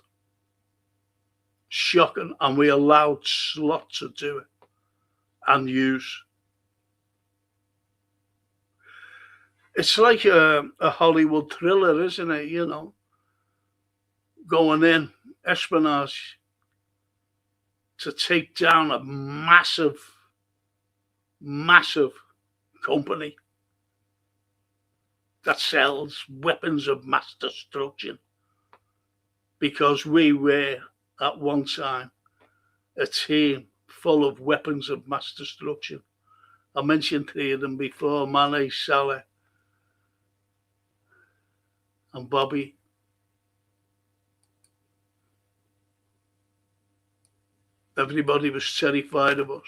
Shocking. And we allowed Slot to do it. And Hughes. It's like a Hollywood thriller, isn't it? You know, going in, espionage, to take down a massive company. that sells weapons of mass destruction, because we were at one time a team full of weapons of mass destruction. I mentioned three of them before: Mane, Salah, and Bobby. Everybody was terrified of us.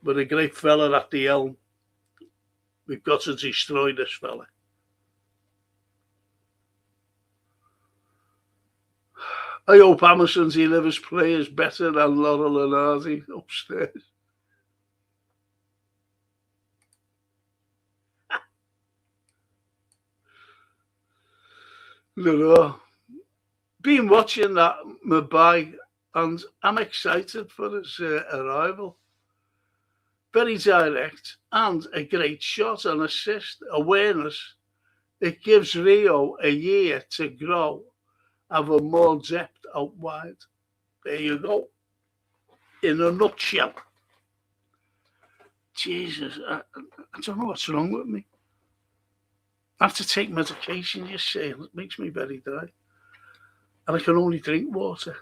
But a great fella at the helm. We've got to destroy this fella. I hope Emerson's delivers players better than Laurel and Hardy upstairs. No. Been watching that Mbaye, and I'm excited for his arrival. Very direct and a great shot and assist, awareness. It gives Rio a year to grow, have a more depth out wide. There you go. In a nutshell. Jesus, I don't know what's wrong with me. I have to take medication, you see, and it makes me very dry. And I can only drink water.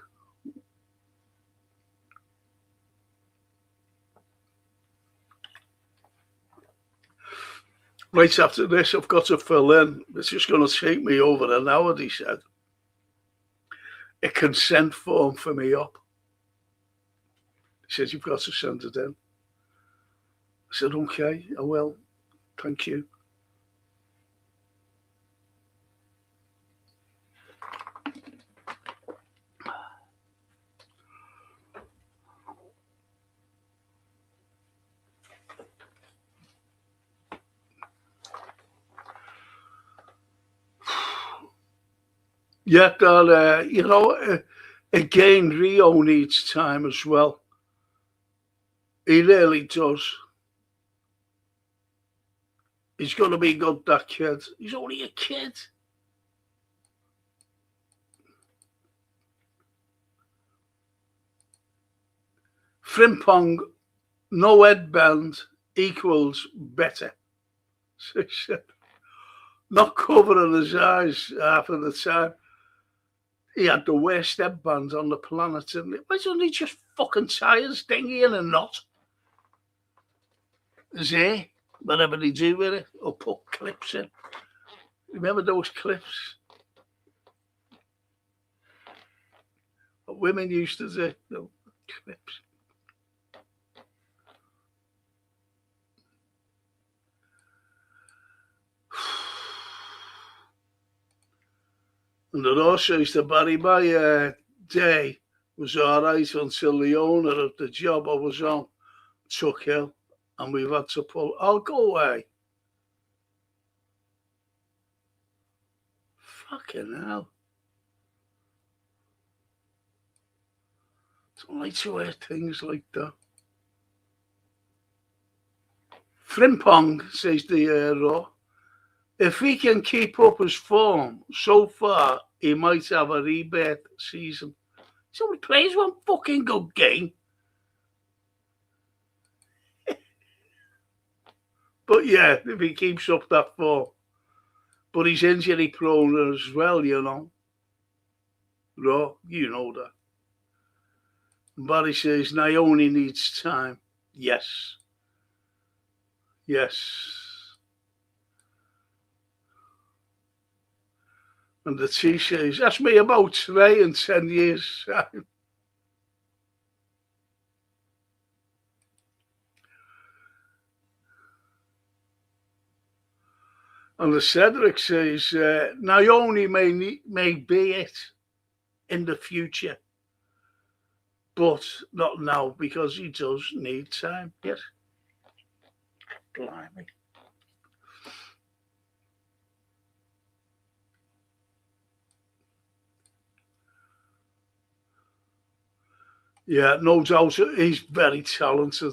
Right after this, I've got to fill in. It's just going to take me over an hour, he said. A consent form for me up. He says, you've got to send it in. I said, okay, I will. Thank you. Yet, again, Rio needs time as well. He really does. He's going to be good, that kid. He's only a kid. Frimpong, no headband equals better. Not covering his eyes half of the time. He had the worst headband on the planet, didn't he? Why don't he just fucking tie his dinghy in a knot? His hair, whatever they do with it, or put clips in. Remember those clips? What women used to do, the clips. And it also used to Barry, my day was all right until the owner of the job I was on took ill, and we've had to pull. I'll go away. Fucking hell. Don't like to hear things like that. Frimpong, says the hero. If he can keep up his form so far, he might have a rebirth season. So he plays one fucking good game. But yeah, if he keeps up that form. But he's injury prone as well, you know. No, you know that. Barry says Naomi needs time. Yes. Yes. And the T says, that's me about today in 10 years' time. And the Cedric says, Naomi may be it in the future, but not now, because he does need time. Yes. Blimey. Yeah, no doubt. He's very talented.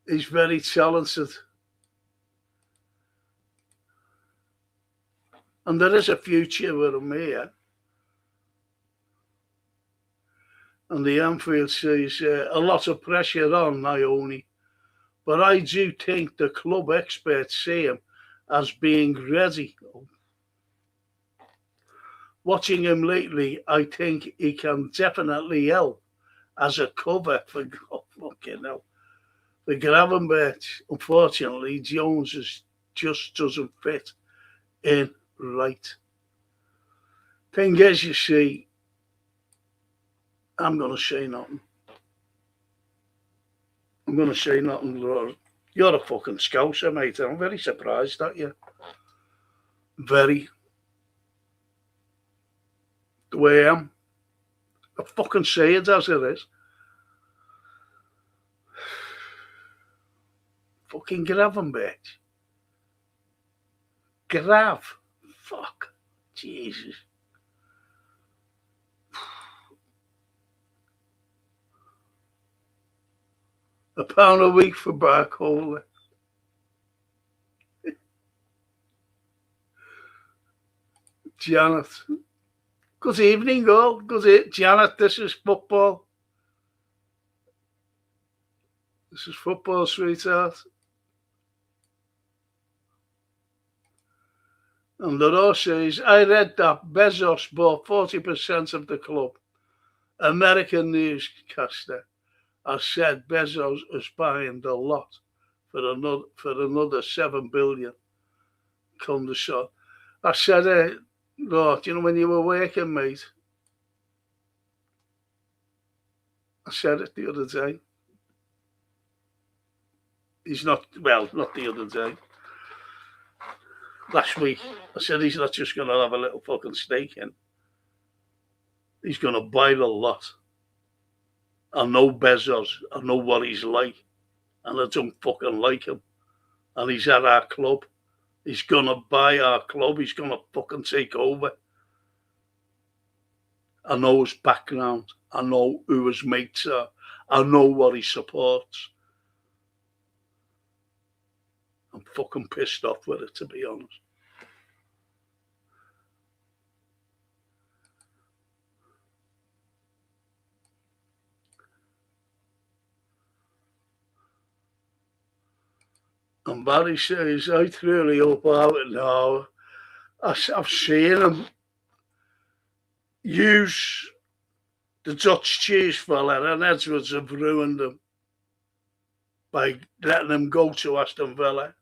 He's very talented. And there is a future with him here. And the Anfield says, a lot of pressure on Naomi. But I do think the club experts see him as being ready. Watching him lately, I think he can definitely help as a cover for fucking hell. The Gravenberch, unfortunately, Jones just doesn't fit in right. Thing is, you see, I'm going to say nothing. I'm going to say nothing, Lord. You're a fucking scouser, mate. I'm very surprised at you. Very. The way I am. I fucking say it as it is. Fucking Gravenberch. Grav. Fuck. Jesus. £1 a week for Barcola. Janet. Good evening, all. Janet, this is football. This is football, sweetheart. And Laura says, I read that Bezos bought 40% of the club. American newscaster has said Bezos is buying the lot for another $7 billion. Come the sun. I said, Lord, you know when you were working, mate? I said it the other day. He's not the other day. Last week, I said he's not just going to have a little fucking stake in. He's going to buy the lot. I know Bezos. I know what he's like. And I don't fucking like him. And he's at our club. He's going to buy our club. He's going to fucking take over. I know his background. I know who his mates are. I know what he supports. I'm fucking pissed off with it, to be honest. And Barry says, I truly hope out now. I've seen him use the Dutch cheese fella, and Edwards have ruined him by letting him go to Aston Villa.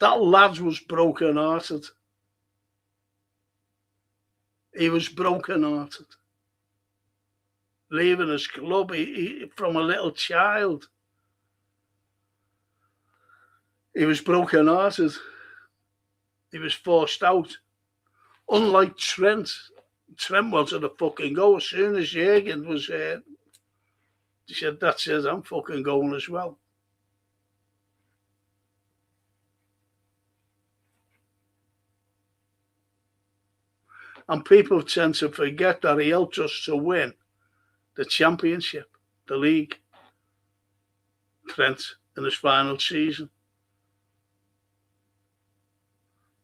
That lad was broken-hearted. He was broken-hearted. Leaving his club from a little child. He was broken-hearted. He was forced out. Unlike Trent. Trent wanted to fucking go. As soon as Jürgen was here, he said, that's it, I'm fucking going as well. And people tend to forget that he helped us to win the championship, the league, Trent, in his final season.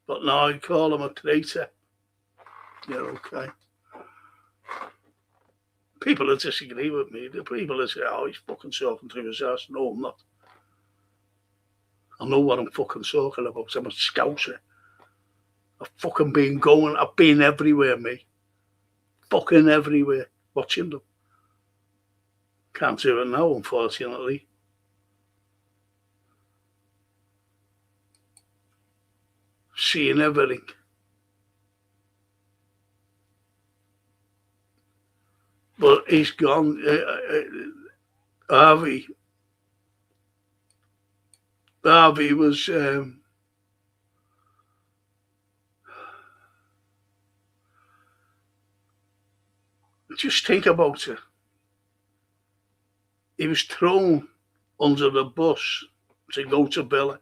But now I call him a traitor. Yeah, okay. People that disagree with me, the people that say, oh, he's fucking talking through his ass. No, I'm not. I know what I'm fucking talking about. I'm a scouser. I've fucking I've been everywhere, mate. Fucking everywhere, watching them. Can't do it now, unfortunately. Seeing everything. But he's gone. Harvey was just think about it. He was thrown under the bus to go to Villa,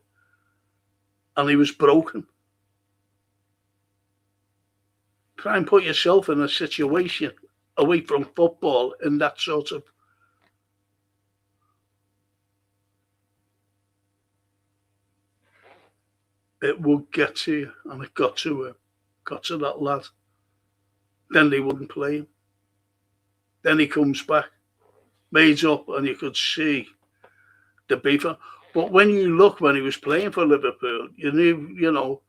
and he was broken. Try and put yourself in a situation away from football in that sort of. It would get to you, and it got to him, got to that lad. Then they wouldn't play him. Then he comes back, made up, and you could see the beef. But when you look when he was playing for Liverpool, you knew,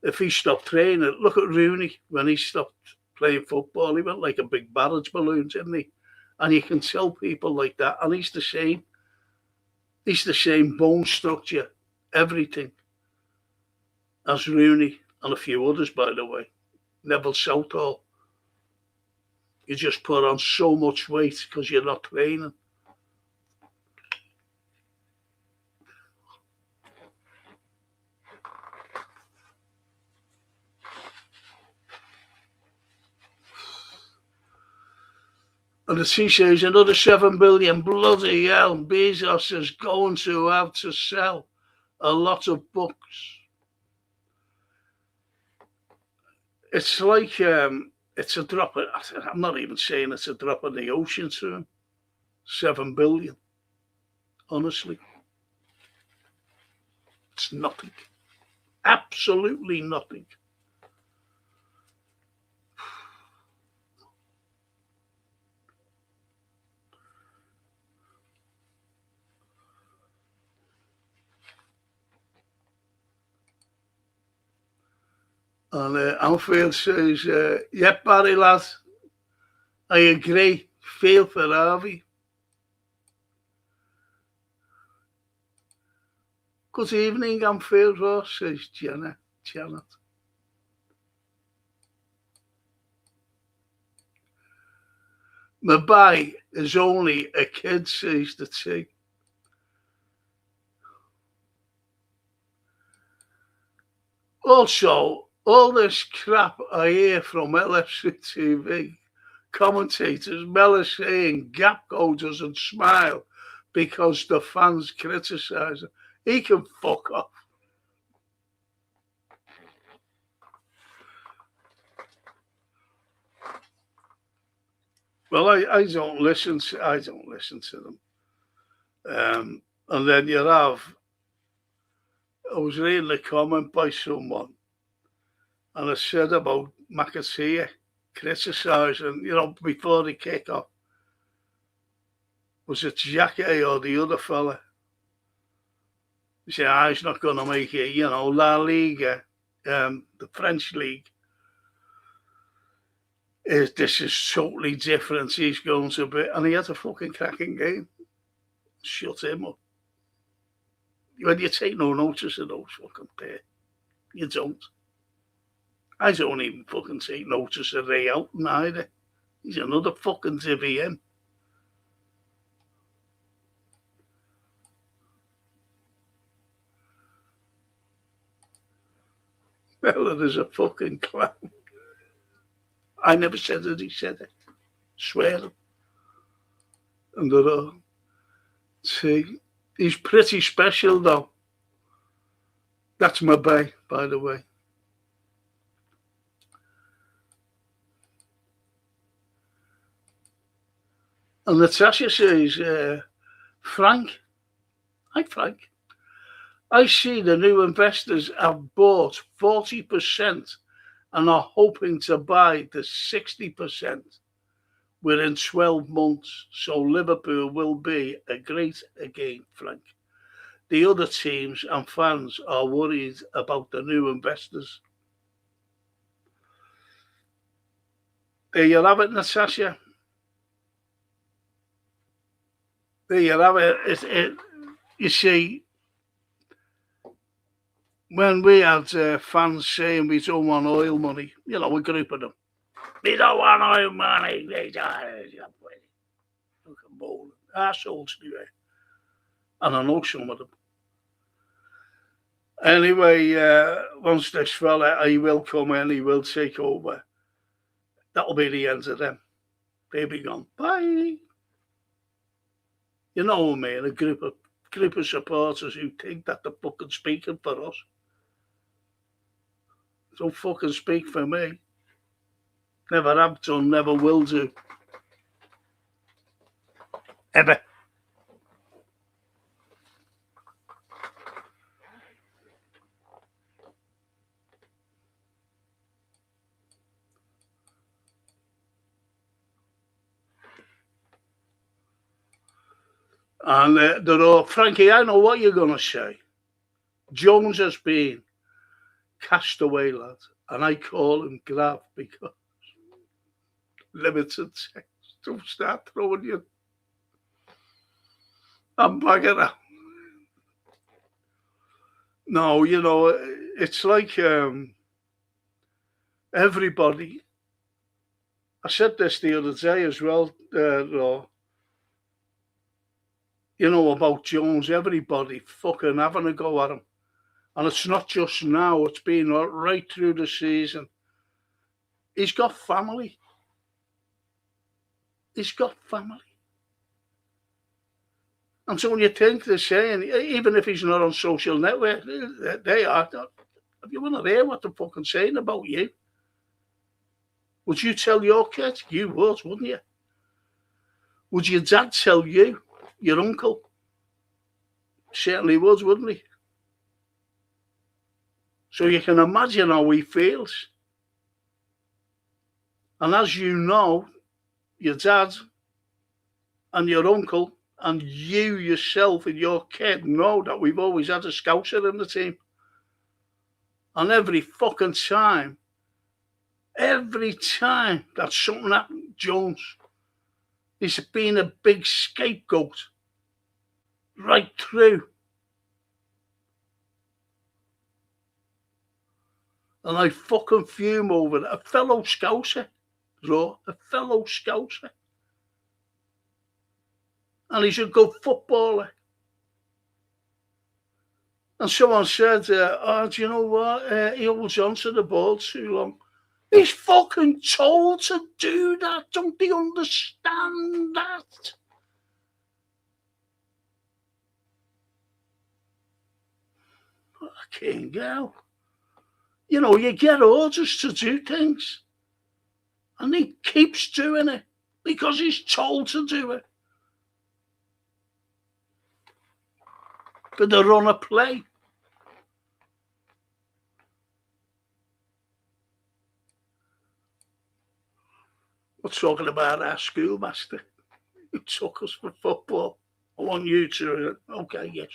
if he stopped training, look at Rooney when he stopped playing football, he went like a big barrage balloon, didn't he? And you can tell people like that, and he's the same. He's the same bone structure, everything, as Rooney and a few others, by the way. Neville Southall. You just put on so much weight because you're not training. And the T says another 7 billion. Bloody hell. Bezos is going to have to sell a lot of books. It's like it's a drop. I'm not even saying it's a drop in the ocean to him. 7 billion. Honestly, it's nothing. Absolutely nothing. And Anfield says, "Yep, Barry lad, I agree. Feel for Harvey." Good evening, Anfield Ross, says Janet. Mabai is only a kid, says the T. Also, all this crap I hear from LFC TV commentators, Mella saying Gapco doesn't smile because the fans criticise him. He can fuck off. Well, I don't listen to them. And then you have, I was reading a comment by someone, and it said about McAteer criticising, before the kick-off, was it Jacquet or the other fella? He said, he's not going to make it, La Liga, the French league. This is totally different. He's going to be, and he had a fucking cracking game. Shut him up. When you take no notice of those fucking players, you don't. I don't even fucking take notice of Ray Alton either. He's another fucking TVM. Well, there's a fucking clown. I never said that he said it. Swear him. And see, he's pretty special though. That's my bay, by the way. And Natasha says, Frank, hi Frank, I see the new investors have bought 40% and are hoping to buy the 60% within 12 months. So Liverpool will be a great again, Frank. The other teams and fans are worried about the new investors. There you have it, Natasha. There you have it. You see, when we had fans saying we don't want oil money, a group of them, we don't want oil money. Assholes anyway. And I know some of them. Anyway, once this fella, he will come in, he will take over. That'll be the end of them. They'll be gone. Bye. You know what I mean? A group of supporters who think that they're fucking speaking for us. Don't fucking speak for me. Never have done, never will do. Ever. And they're all, Frankie, I know what you're going to say. Jones has been cast away, lad. And I call him Grav because limited sex. Don't start throwing you. I'm bagging out. No, you know, it's like everybody. I said this the other day as well, you know, about Jones. Everybody fucking having a go at him. And it's not just now, it's been right through the season. He's got family. He's got family. And so when you think they're saying, even if he's not on social network, they are. If you want to hear what they're fucking saying about you, would you tell your kids? You would, wouldn't you? Would your dad tell you? Your uncle? Certainly would, wouldn't he? So you can imagine how he feels. And as you know, your dad and your uncle and you yourself and your kid know that we've always had a Scouser in the team. And every fucking time that something happened, Jones, he's been a big scapegoat right through. And I fucking fume over it. A fellow Scouser, a fellow Scouser. And he's a good footballer. And someone said, do you know what? He holds on to the ball too long. He's fucking told to do that. Don't they understand that? Fucking hell. You know, you get orders to do things. And he keeps doing it because he's told to do it. For the run of play. We're talking about our schoolmaster who took us for football. I want you to, okay, yes,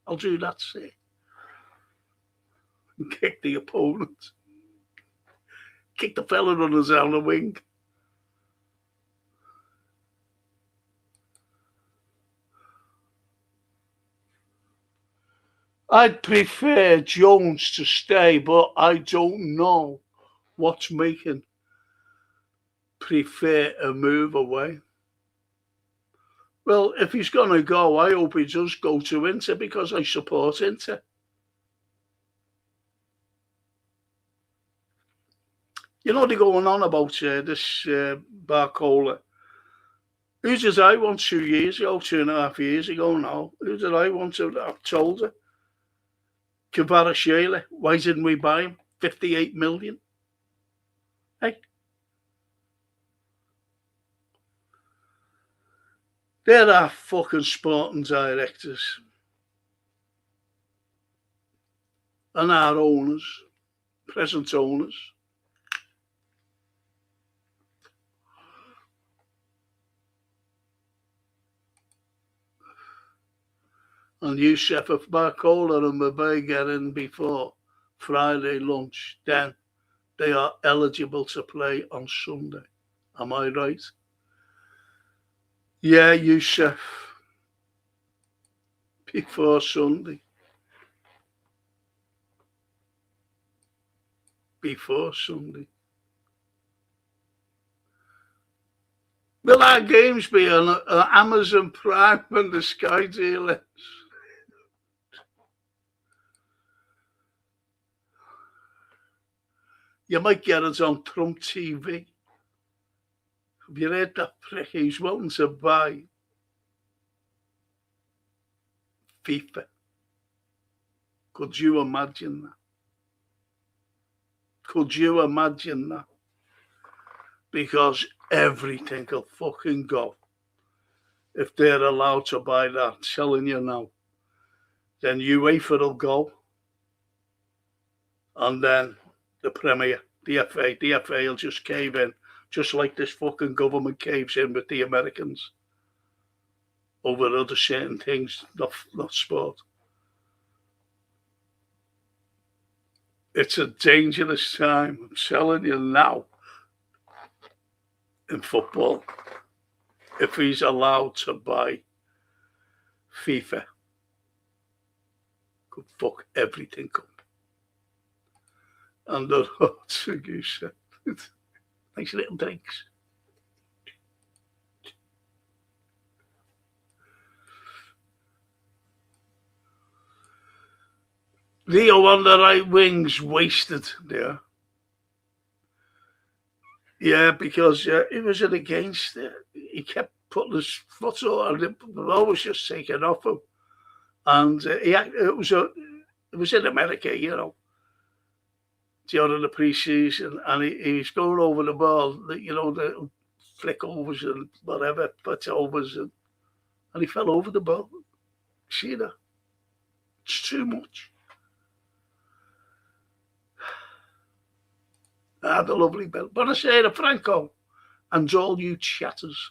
I'll do that, sir. And kick the opponent. Kick the fella runners down the wing. I'd prefer Jones to stay, but I don't know what's making prefer a move away. Well, if he's going to go, I hope he does go to Inter because I support Inter. You know, they're going on about this Barcola. Who did I want 2 years ago, 2.5 years ago now? Who did I want to have told her? Kvaratskhelia, why didn't we buy him? 58 million. Hey. They're our fucking sporting directors. And our owners, present owners. And Youssef, if Barcola and Mbappe get in before Friday lunch, then they are eligible to play on Sunday. Am I right? Yeah, Youssef. Before Sunday. Before Sunday. Will our games be on Amazon Prime when the Sky deal ends? You might get it on Trump TV. Have you heard that prick? He's wanting to buy FIFA. Could you imagine that? Could you imagine that? Because everything will fucking go. If they're allowed to buy that, telling you now. Then UEFA will go. And then the Premier, the FA will just cave in, just like this fucking government caves in with the Americans. over other certain things, not sport. It's a dangerous time, I'm telling you now, in football. If he's allowed to buy FIFA, could fuck everything up. And the hearts of goose. Nice little drinks. Leo on the right wing's wasted there. Yeah, because he was in against it. He kept putting his foot on it, but always just taking off him. And it was in America, you know, during the pre-season, and he was going over the ball, you know, the flick overs and whatever, put overs, and he fell over the ball. See that? It's too much. I had a lovely bill. But I say to Franco and all you chatters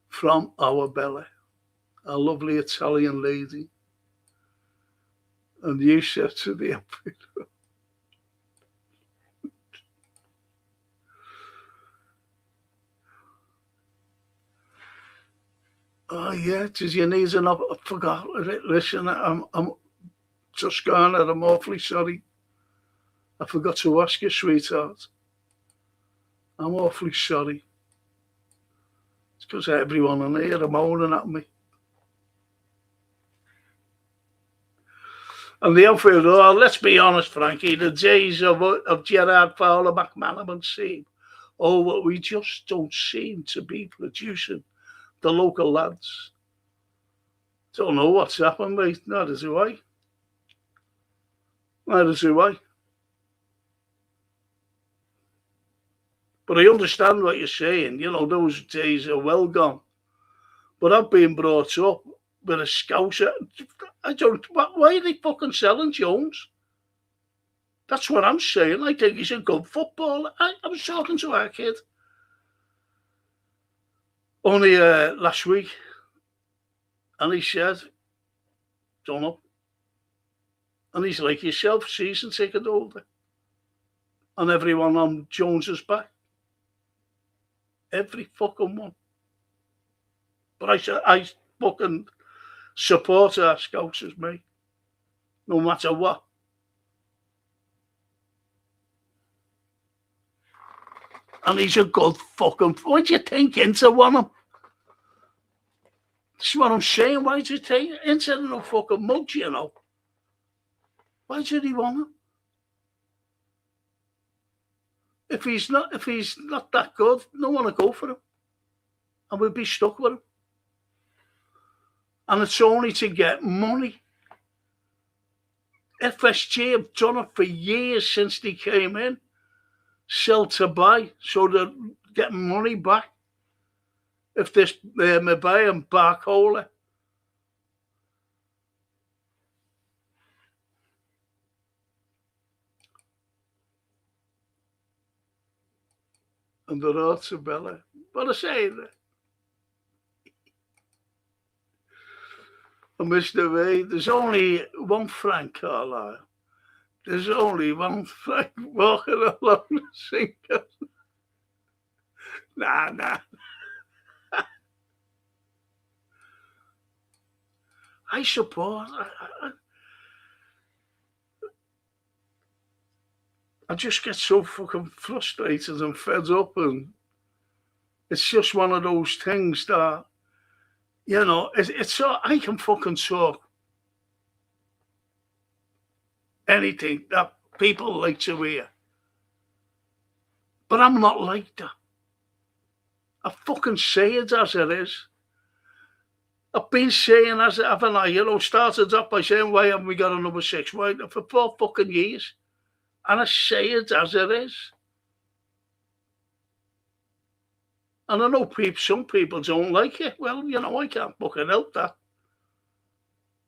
from our belly, a lovely Italian lady, and you said to the operator, oh yeah, did you need enough? I forgot. Listen, I'm just gone and I'm awfully sorry. I forgot to ask you, sweetheart. I'm awfully sorry. It's because everyone in here are moaning at me. And the outfielder, let's be honest, Frankie, the days of Gerard Fowler, McManaman seem, but we just don't seem to be producing the local lads. Don't know what's happened, mate. Neither do I. But I understand what you're saying. You know, those days are well gone. But I've been brought up with a scouser. Why are they fucking selling Jones? That's what I'm saying. I think he's a good footballer. I was talking to our kid only last week, and he said, don't know. And he's like yourself, season ticket holder. And everyone on Jones's back. Every fucking one. But I fucking support our scouts as me. No matter what. And he's a good fucking... Why do you think Inter won him? That's what I'm saying. Why do you think Inter no fucking mug, you know? Why did he want him? If he's not that good, no one will go for him. And we'll be stuck with him. And it's only to get money. FSG have done it for years since they came in. Sell to buy, so they're getting money back. If this Mbaye and Barcola. And the Rotsabella. But I say that. And Mr. Ray, there's only one Frank Carlyle. There's only one Frank walking along the sinker. Nah. I support. I just get so fucking frustrated and fed up, and it's just one of those things that, you know, it's so I can fucking talk anything that people like to hear, but I'm not like that. I fucking say it as it is. I've been saying as it, haven't I? You know, started off by saying, why haven't we got a number 6? Why? For 4 fucking years. And I say it as it is. And I know some people don't like it. Well, you know, I can't fucking help that.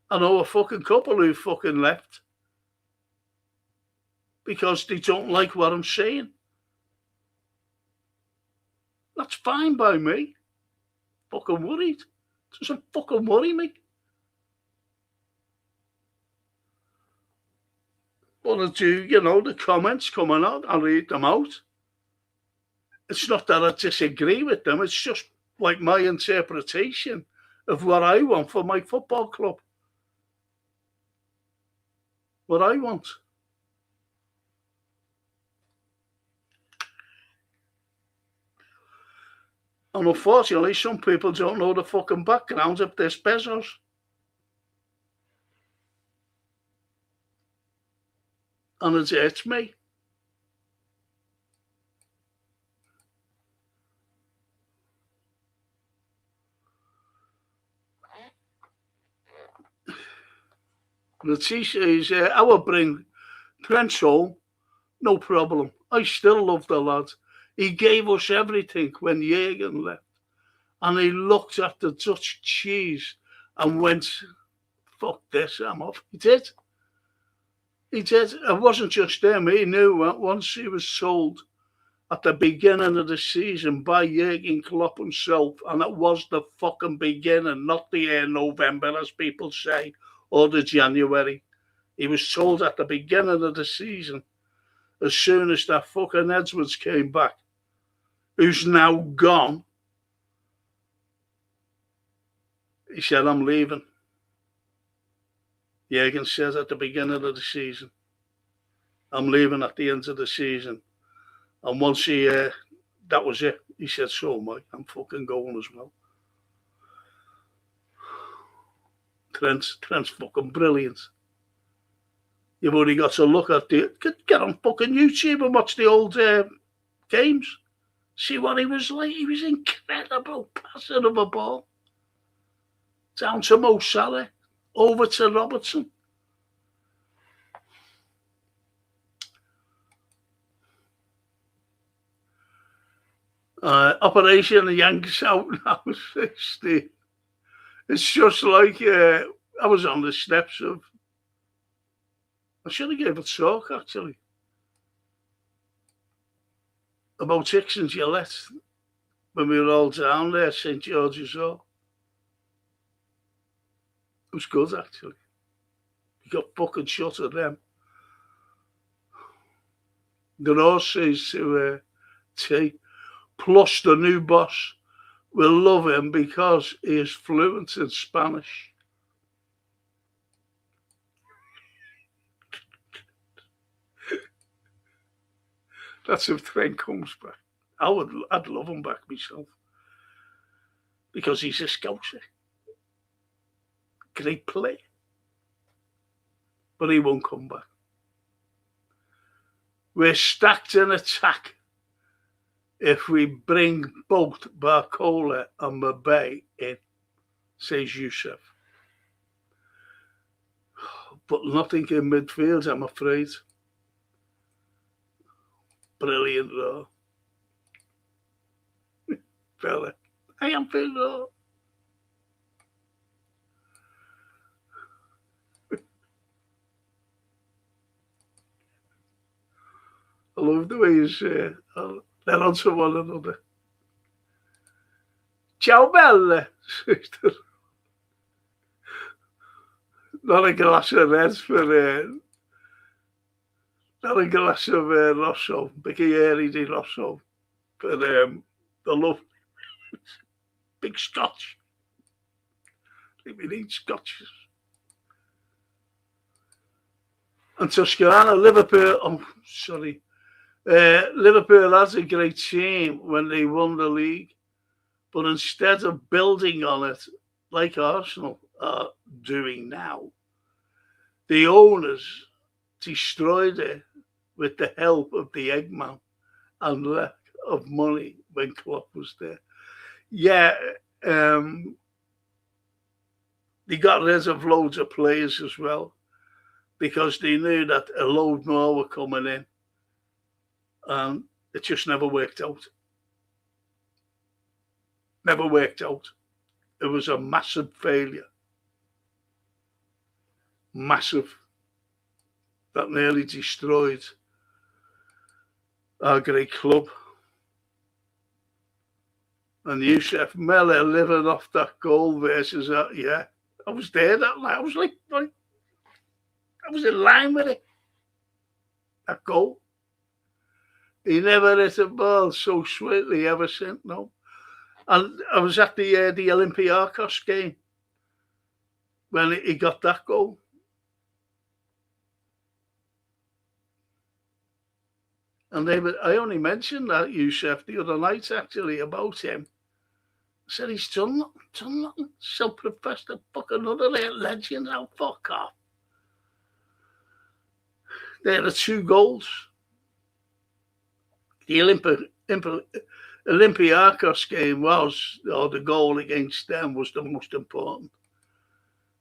I know a fucking couple who fucking left because they don't like what I'm saying. That's fine by me. fucking worried. It doesn't fucking worry me. But I do, the comments coming out, I read them out. It's not that I disagree with them, it's just like my interpretation of what I want for my football club. What I want. And unfortunately, some people don't know the fucking background of this Bezos. And it hurts me. Letitia is, I will bring Prince home, no problem. I still love the lad. He gave us everything when Jürgen left. And he looked at the Dutch cheese and went, fuck this, I'm off. He did. He did. It wasn't just him. He knew once he was sold at the beginning of the season by Jürgen Klopp himself, and it was the fucking beginning, not the November, as people say, or the January. He was told at the beginning of the season, as soon as that fucking Edwards came back, who's now gone, he said, I'm leaving. Jürgen said at the beginning of the season, I'm leaving at the end of the season. And once that was it. He said, so Mike, I'm fucking going as well. Trent's fucking brilliant. You've only got to look at get on fucking YouTube and watch the old games. See what he was like. He was incredible passing of a ball. Down to Mo Salah, over to Robertson. Operation Yanks out now. It's just like I was on the steps of. I should have gave a talk actually about Hicks and Gillette when we were all down there, St George's Hall. It was good actually. You got fucking shot at them. The horses to T. Plus the new boss will love him because he is fluent in Spanish. That's if Trent comes back. I'd love him back myself. Because he's a Scouser. Great play. But he won't come back. We're stacked in attack if we bring both Barcola and Mbappe in, says Youssef. But nothing in midfield, I'm afraid. Brilliant, though. Fella. I am feeling raw. I love the way he's they're onto one another. Ciao bella, sister. Not a glass of red for not a glass of Rosso, Bicchieri di Rosso for the love. Big Scotch. I think we need Scotches. And Toscana, Liverpool, Liverpool has a great team when they won the league, but instead of building on it like Arsenal are doing now, the owners destroyed it with the help of the Eggman and lack of money when Klopp was there. Yeah, they got rid of loads of players as well because they knew that a load more were coming in. And it just never worked out. Never worked out. It was a massive failure. Massive. That nearly destroyed our great club. And Yusuf Miller living off that goal versus that, yeah. I was there that night. I was like, I was in line with it. That goal. He never hit a ball so sweetly ever since, no. And I was at the Olympiacos game when he got that goal. And I only mentioned that Yusuf the other night, actually, about him. I said, he's done nothing. Self-professed fucking other legend. Now, fuck off. They're the 2 goals. The Olympiacos game or the goal against them was the most important.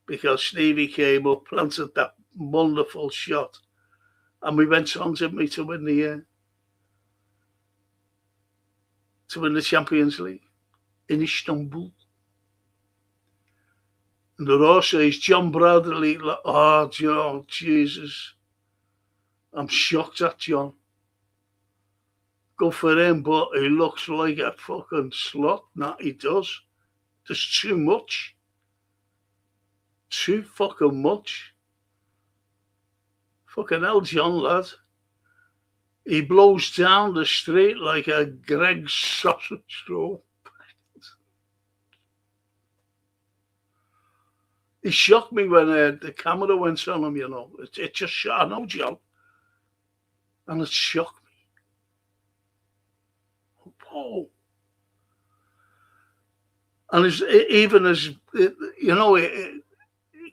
Because Stevie came up, planted that wonderful shot. And we went on to win the Champions League in Istanbul. And there also is John Bradley. Oh, John, Jesus. I'm shocked at John. Go for him, but he looks like a fucking slut. Nah, he does. There's too much. Too fucking much. Fucking hell, John, lad. He blows down the street like a Greg's sausage roll. He shocked me when the camera went on him, you know. It just shot. I know, John. And it shocked me. Whoa. And even as, you know,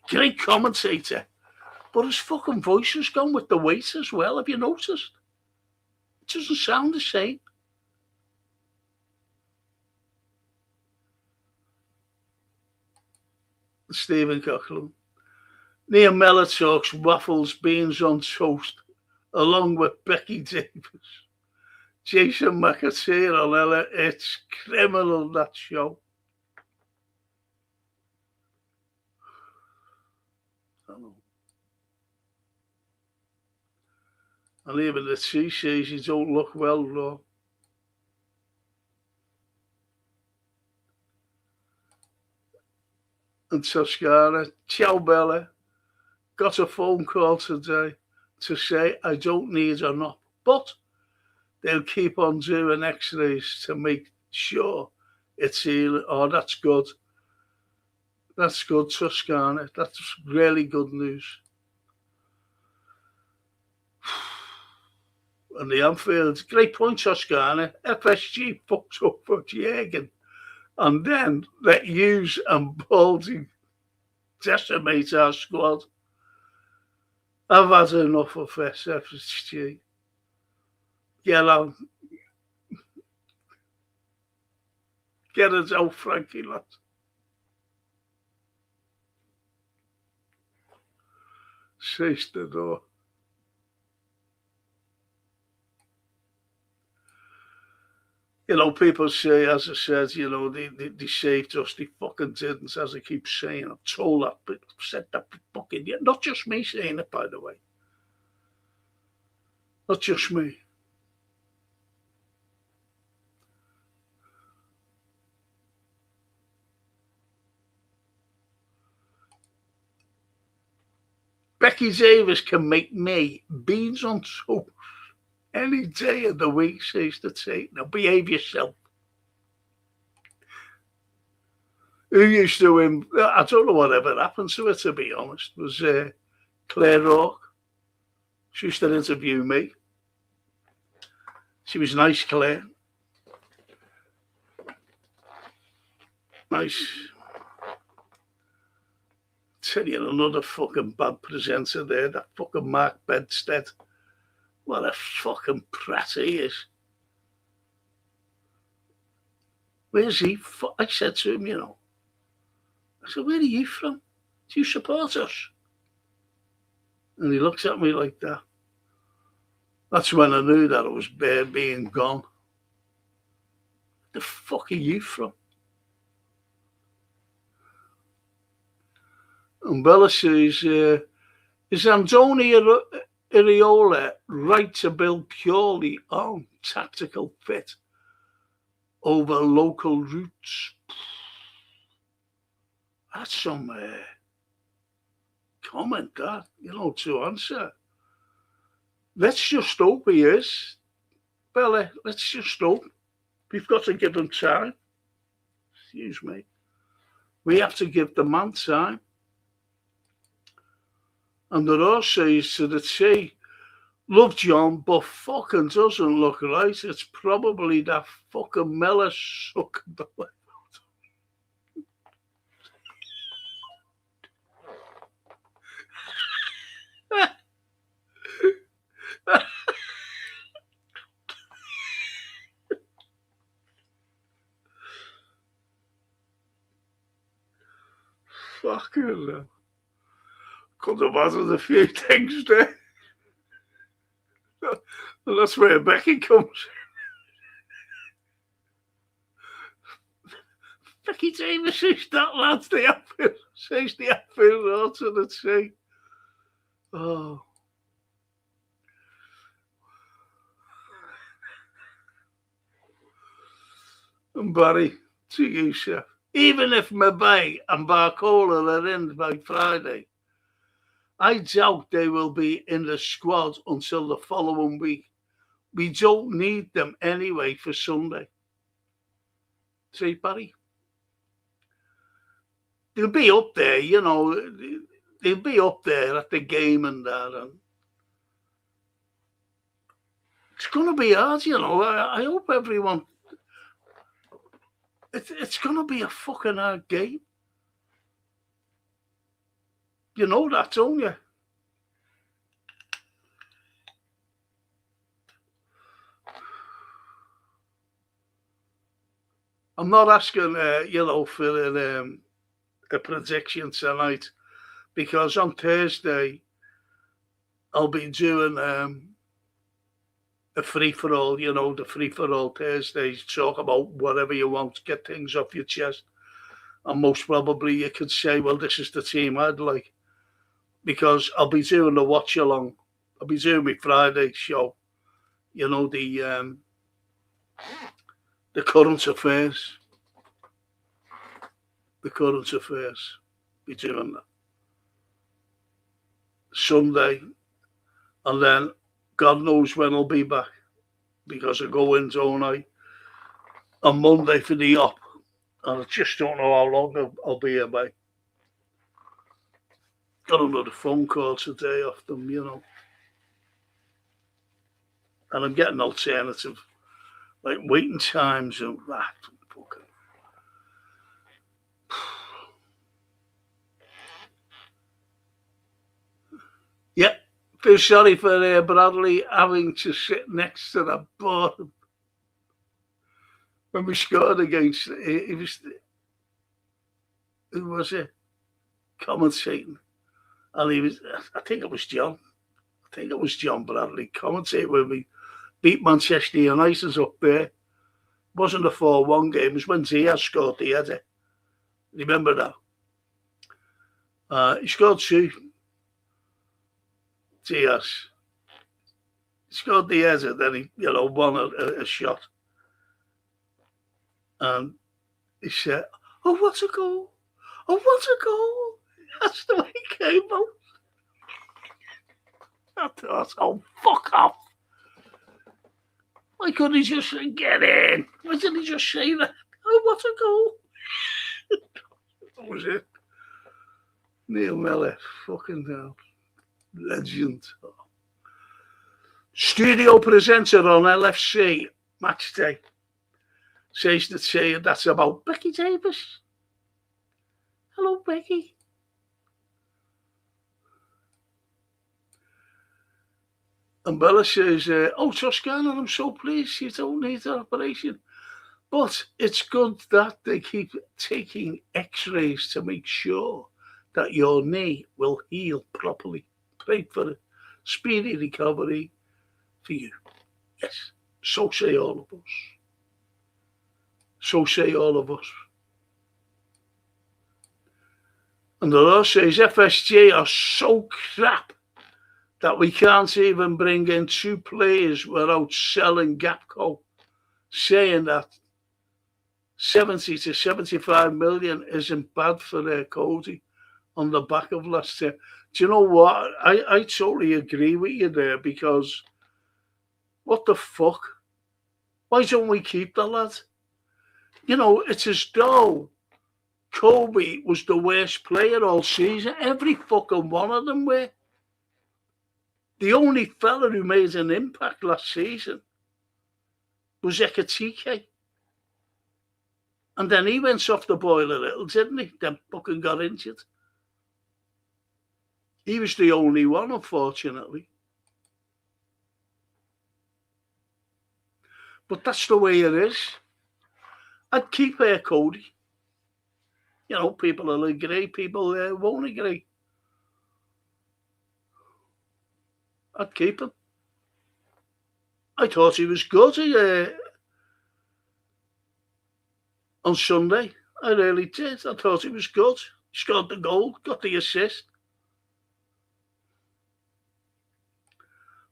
great commentator. But his fucking voice has gone with the weight as well. Have you noticed? It doesn't sound the same. Stephen Coughlin. Neil Mellor talks waffles, beans on toast, along with Becky Davis. Jason McAteer on Ella. It's criminal, that show. And even the T says you don't look well, though. And Toscana, ciao Bella, got a phone call today to say I don't need her up, but they'll keep on doing x-rays to make sure it's healing. Oh, that's good. That's good, Toscana. That's really good news. And the Anfield, great point, Toscana. FSG fucked up for Jürgen. And then let Hughes and Baldy decimate our squad. I've had enough of FSG. Get on. Get us out, Frankie, lad. Says the door. You know, people say, as I said, you know, they saved us. They fucking didn't, as I keep saying. I've told that, but I've said that fucking, not just me saying it, by the way. Not just me. Becky Davis can make me beans on toast any day of the week, says the tea. Now behave yourself. Who used to him? I don't know whatever happened to her, to be honest. It was Claire Rourke. She used to interview me. She was nice, Claire. Nice. Tell you another fucking bad presenter there, that fucking Mark Bedstead. What a fucking prat he is. Where's he? I said to him, you know, I said, where are you from? Do you support us? And he looks at me like that. That's when I knew that it was Bear being gone. The fuck are you from? And Bella says, is Antonio Iraola right to build purely on tactical fit? over local routes. That's some comment, that, to answer. Let's just hope he is. Bella, let's just hope. We've got to give him time. Excuse me. We have to give the man time. And there are says to the T, love John, but fucking doesn't look right. It's probably that fucking Miller sucking the way. Fucking hell. Could have added a few things there. And that's where Becky comes. Becky Davis says that lad's the outfit. Says the outfit out to the T. Oh. And Barry, to you, chef. Even if Mabay and Barcola are in by Friday, I doubt they will be in the squad until the following week. We don't need them anyway for Sunday. See, Barry? They'll be up there, they'll be up there at the game and that. And it's going to be hard, I hope everyone... It's going to be a fucking hard game. You know that, don't you? I'm not asking, for a prediction tonight, because on Thursday I'll be doing a free-for-all, the free-for-all Thursdays, talk about whatever you want, get things off your chest. And most probably you could say, well, this is the team I'd like. Because I'll be doing the watch-along. I'll be doing my Friday show. The current affairs. The current affairs. Be doing that. Sunday. And then God knows when I'll be back, because I go in, don't I, on Monday for the op. And I just don't know how long I'll be here by. Got another phone call today off them, And I'm getting alternative, like waiting times and that. Fucking. Yeah. Feel sorry for Bradley having to sit next to the board when we scored against. Who was it? Commentating, and he was. I think it was John. Bradley commentating when we beat Manchester United up there. It wasn't a 4-1 game. It was when Diaz scored the header. Remember that? He scored 2. Diaz. He scored the header, then he, won a shot. And he said, oh, what a goal. Oh, what a goal. That's the way he came out. I thought, oh, fuck off. Why couldn't he just say, get in? Why didn't he just say that? Oh, what a goal. That was it. Neil Mellor, fucking hell. Legend. Studio presenter on LFC match day says that that's about Becky Davis. Hello, Becky. And Bella says, oh, Toscana, I'm so pleased you don't need an operation. But it's good that they keep taking x-rays to make sure that your knee will heal properly. Pray for a speedy recovery for you. Yes, so say all of us. So say all of us. And the law says FSG are so crap that we can't even bring in 2 players without selling Gapco, saying that 70 to 75 million isn't bad for Cody on the back of last year. Do you know what? I totally agree with you there, because what the fuck? Why don't we keep the lad? You know, it's as though Kobe was the worst player all season. Every fucking one of them were. The only fella who made an impact last season was Ekatike. And then he went off the boil a little, didn't he? Then fucking got injured. He was the only one, unfortunately. But that's the way it is. I'd keep Cody. You know, people will agree, people won't agree. I'd keep him. I thought he was good on Sunday. I really did. I thought he was good. He scored the goal, got the assist.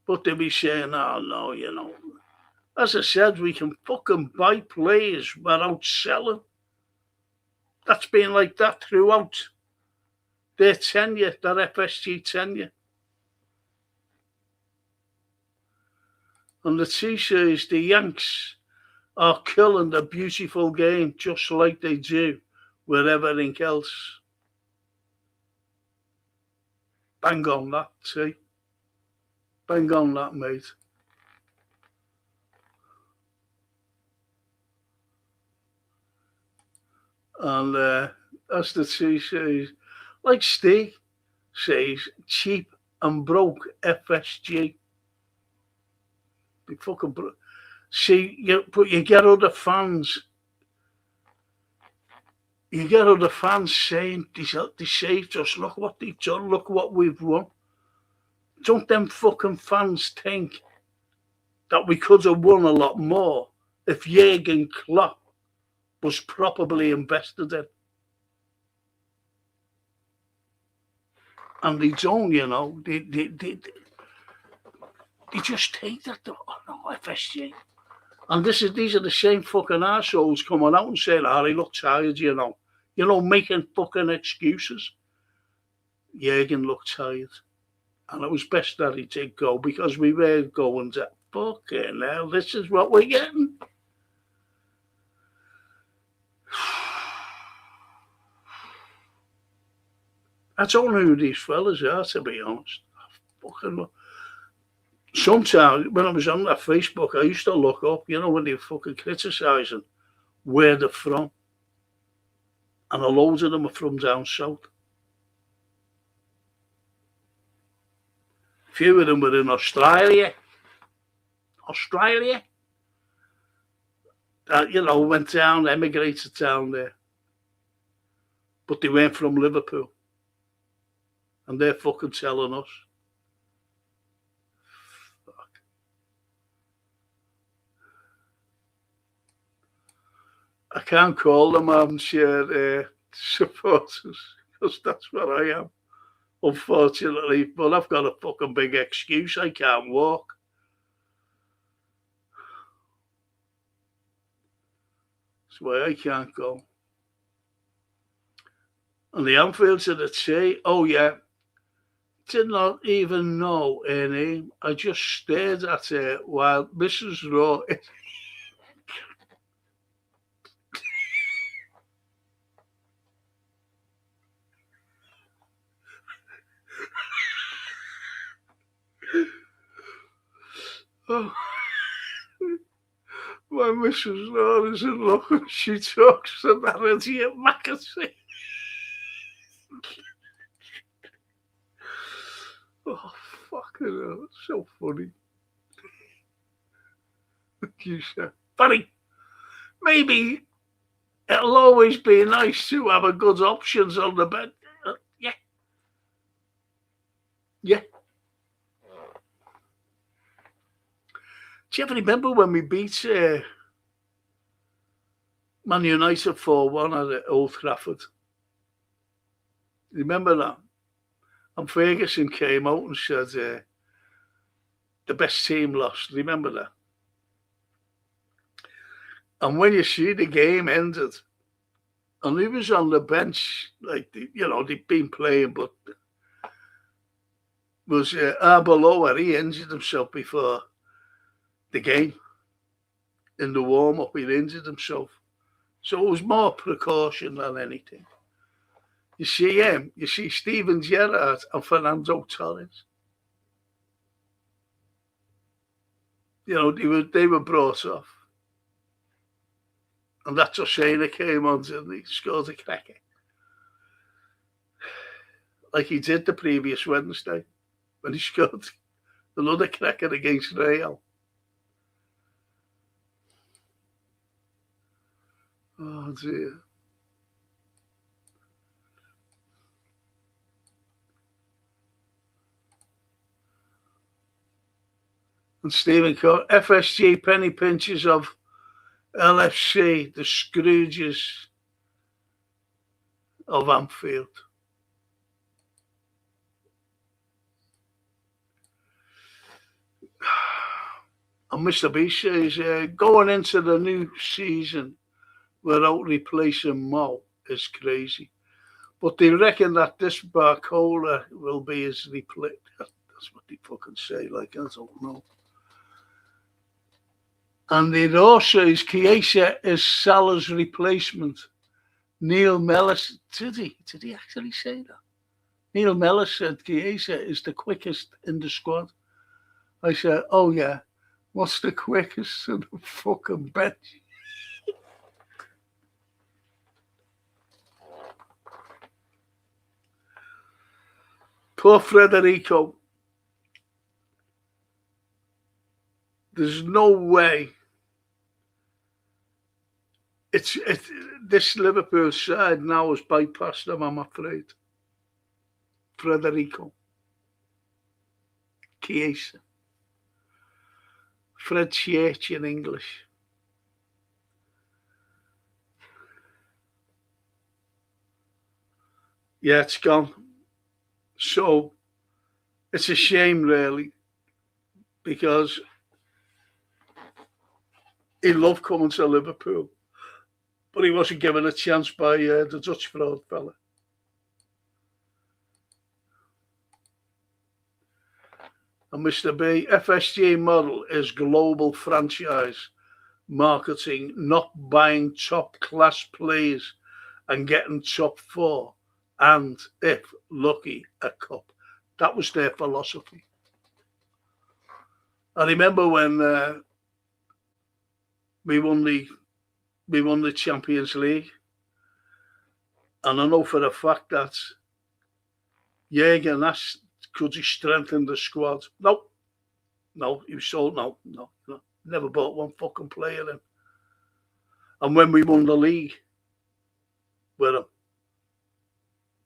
But they'll be saying, oh, no, you know. As I said, we can fucking buy players without selling. That's been like that throughout their tenure, their FSG tenure. And the T-Series, the Yanks are killing the beautiful game just like they do with everything else. Bang on that, see? Bang on that, mate. And as the T-Series, like Steve says, cheap and broke FSG. They fucking see, but you get other fans. You get other fans saying they saved us. Look what they've done. Look what we've won. Don't them fucking fans think that we could have won a lot more if Jurgen Klopp was properly invested in? And they don't, you know. They just think that, oh no, FSG. And these are the same fucking arseholes coming out and saying, oh, he looked tired, you know. You know, making fucking excuses. Jurgen looked tired. And it was best that he did go, because we were going to, fucking hell, this is what we're getting. I don't know who these fellas are, to be honest. Fucking. Sometimes, when I was on that Facebook, I used to look up, you know, when they were fucking criticising where they're from. And a load of them are from down south. A few of them were in Australia. You know, went down, emigrated down there. But they weren't from Liverpool. And they're fucking telling us. Fuck. I can't call them armchair supporters, because that's what I am, unfortunately. But I've got a fucking big excuse. I can't walk. That's why I can't go. And the Anfield to the T, oh yeah, did not even know her name. I just stared at her while Mrs. Raw. Oh. My Mrs. Raw is in love and she talks to that idiot McAtee. Oh, fucking hell, it's so funny. You said, funny. Maybe it'll always be nice to have a good options on the bed. Yeah. Yeah. Do you ever remember when we beat Man United 4-1 at Old Trafford? Remember that? And Ferguson came out and said the best team lost. Remember that? And when you see the game ended, and he was on the bench, like, they'd been playing, but was Arbeloa, he injured himself before the game. In the warm-up, he injured himself. So it was more precaution than anything. You see him, you see Steven Gerrard and Fernando Torres. They were brought off. And that's Osena came on and he scored a cracker. Like he did the previous Wednesday when he scored another cracker against Real. Oh dear. And Stephen Coe, FSG penny pinches of LFC, the Scrooges of Anfield. And Mr. B says, going into the new season without replacing Mo is crazy. But they reckon that this Barcola will be his replacement. That's what they fucking say, like, I don't know. And it also is Chiesa is Salah's replacement. Neil Mellis, did he actually say that? Neil Mellis said Chiesa is the quickest in the squad. I said, oh yeah, what's the quickest in the fucking bench? Poor Federico. There's no way. This Liverpool side now has bypassed them, I'm afraid. Federico. Chiesa. Fred Church in English. Yeah, it's gone. So it's a shame, really, because he loved coming to Liverpool, but he wasn't given a chance by the Dutch fraud fella. And Mr. B, FSG model is global franchise marketing, not buying top class players and getting top four, and if lucky, a cup. That was their philosophy. I remember when we won the Champions League, and I know for a fact that Jürgen asked, could he strengthen the squad? No, he was told no. Never bought one fucking player in. And when we won the league with him,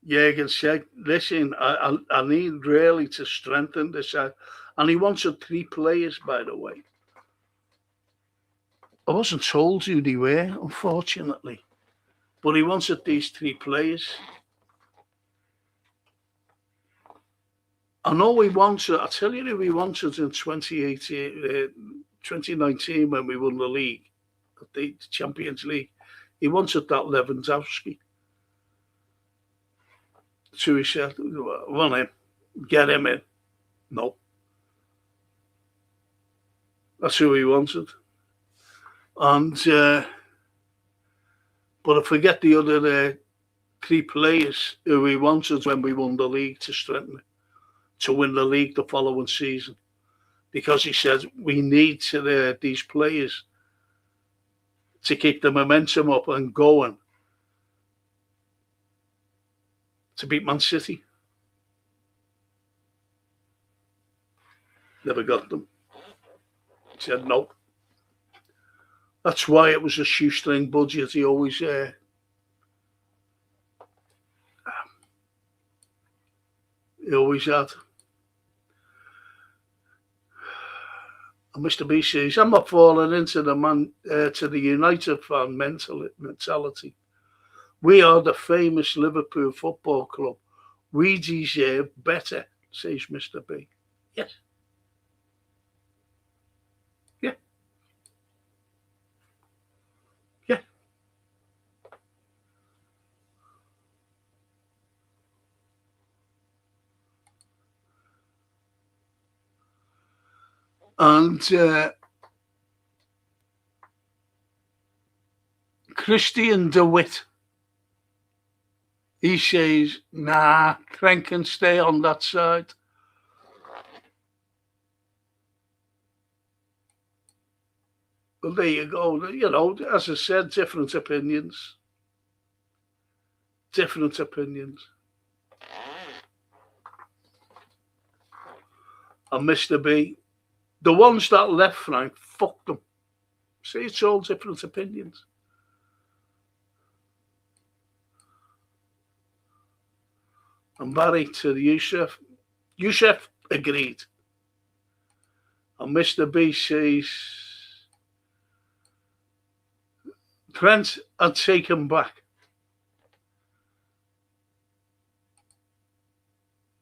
Jürgen said, listen, I need really to strengthen this. And he wanted 3 players, by the way. I wasn't told who they were, unfortunately. But he wanted these 3 players. I know he wanted, I'll tell you who he wanted in 2019 when we won the league, the Champions League. He wanted that Lewandowski. So he said, want him, get him in. No. That's who he wanted. And, but I forget the other 3 players who he wanted when we won the league to strengthen it, to win the league the following season. Because he said, we need these players to keep the momentum up and going to beat Man City. Never got them. He said no. That's why it was a shoestring budget he always had. And Mr. B says, I'm not falling into the United fan mentality. We are the famous Liverpool Football Club. We deserve better, says Mr. B. Yes. Yeah. And Christian DeWitt, he says, nah, Trent can stay on that side. Well, there you go. You know, as I said, different opinions. Different opinions. And Mr. B, the ones that left Frank, fuck them. See, it's all different opinions. And Barry to Yusuf. Yusuf agreed. And Mr. B says, Trent, I'd take him back.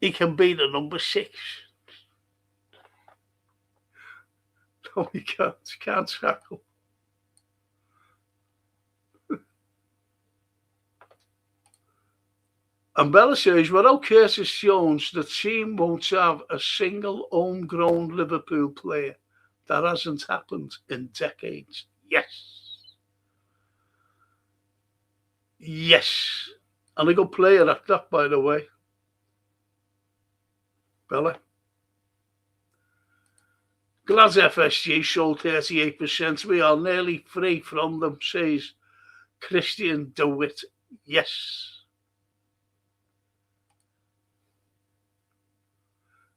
He can be the number 6. No, he can't. He can't tackle. And Bella says, without Curtis Jones, the team won't have a single homegrown Liverpool player. That hasn't happened in decades. Yes. Yes. And a good player at that, by the way. Bella. Glad's FSG sold 38%. We are nearly free from them, says Christian DeWitt. Yes.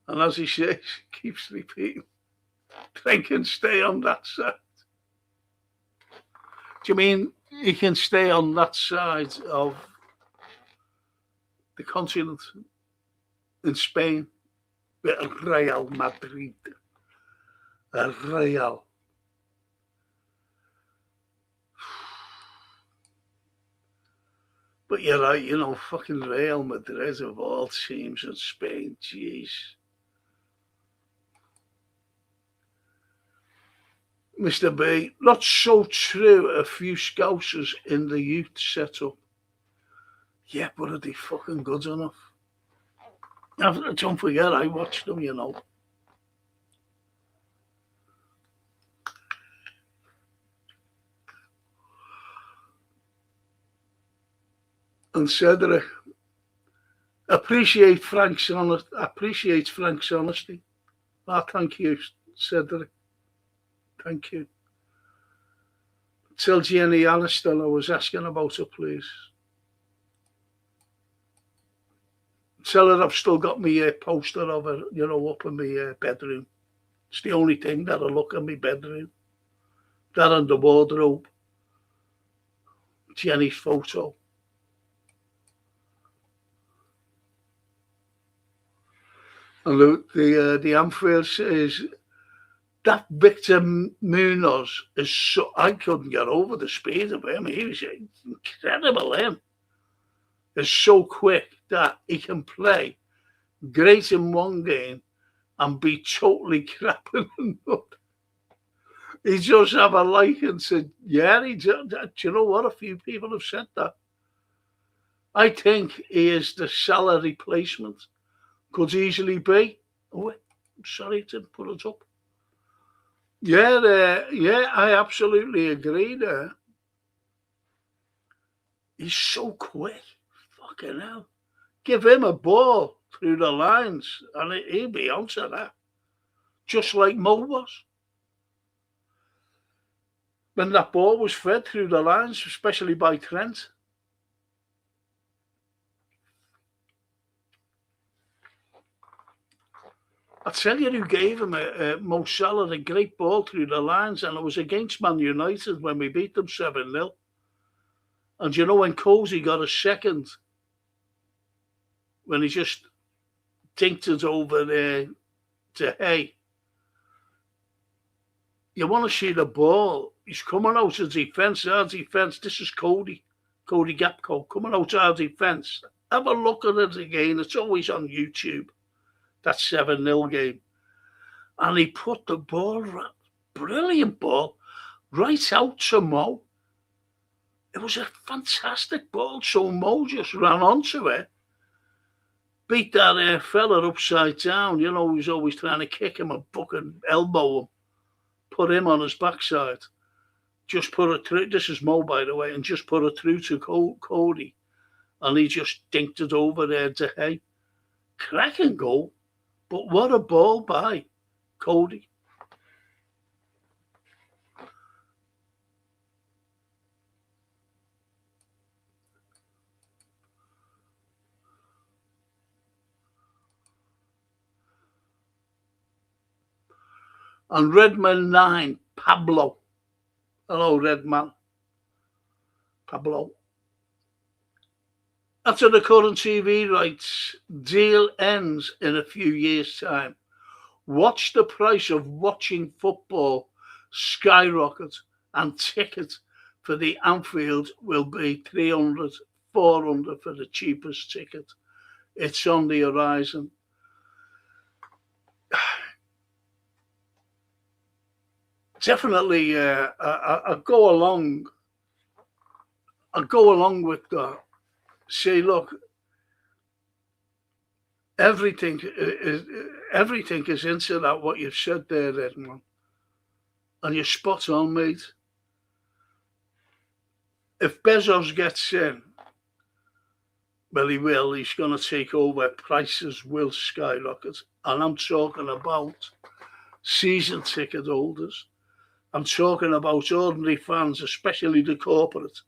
And as he says, keeps repeating, Trent can stay on that side. Do you mean he can stay on that side of the continent in Spain with Real Madrid? Real. But you're right, you know, fucking Real Madrid of all teams in Spain, jeez. Mr. B, not so true, a few Scousers in the youth setup. Yeah, but are they fucking good enough? Don't forget, I watched them, you know. And Cedric appreciates Frank's honesty. Ah, thank you, Cedric. Thank you. Tell Jenny Aniston I was asking about her, please. Tell her I've still got my poster of her, you know, up in my bedroom. It's the only thing that I look in my bedroom. That and the wardrobe. Jenny's photo. And the Anfield says, that Victor Munoz is so... I couldn't get over the speed of him. He was incredible, him. Is so quick that he can play great in one game and be totally crap in another. He just have a liking to... Yeah, do you know what? A few people have said that. I think he is the Salah replacement. Could easily be. Oh, sorry, didn't put it up. Yeah, I absolutely agree there. He's so quick. Fucking hell. Give him a ball through the lines and he'll be onto that. Just like Mo was. When that ball was fed through the lines, especially by Trent. I tell you who gave him Mo Salah a great ball through the lines, and it was against Man United when we beat them 7-0. And you know when Cozy got a second, when he just dinked it over there to Hay. You want to see the ball. He's coming out of defence, our defence. This is Cody Gapco, coming out of our defence. Have a look at it again. It's always on YouTube. That 7-0 game. And he put the ball, brilliant ball, right out to Mo. It was a fantastic ball. So Mo just ran onto it beat that fella upside down, you know, who's always trying to kick him and fucking elbow him, put him on his backside. Just put it through. This is Mo, by the way, and just put it through to Cody. And he just dinked it over there to Hay. Cracking goal. But what a ball by Cody. And Redman 9, Pablo. Hello, Redman. Pablo. After the current TV rights deal ends in a few years' time, watch the price of watching football skyrocket, and tickets for the Anfield will be 300, 400 for the cheapest ticket. It's on the horizon. Definitely, I go along. I go along with that. Say, look, everything is into that. What you've said there, Edmund, and you're spot on, mate. If Bezos gets in, well, he will. He's going to take over. Prices will skyrocket, and I'm talking about season ticket holders. I'm talking about ordinary fans, especially the corporate,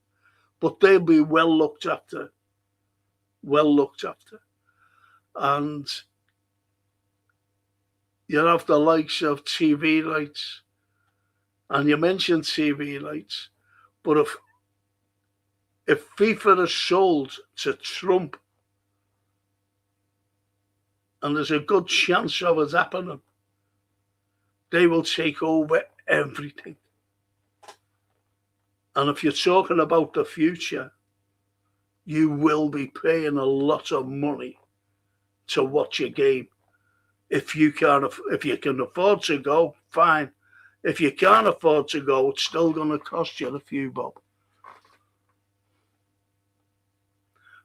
but they'll be well looked after. Well looked after. And you have the likes of TV rights, and you mentioned TV rights, but if FIFA is sold to Trump, and there's a good chance of it happening, they will take over everything. And if you're talking about the future, you will be paying a lot of money to watch a game. If you can afford to go, fine. If you can't afford to go, it's still going to cost you a few bob.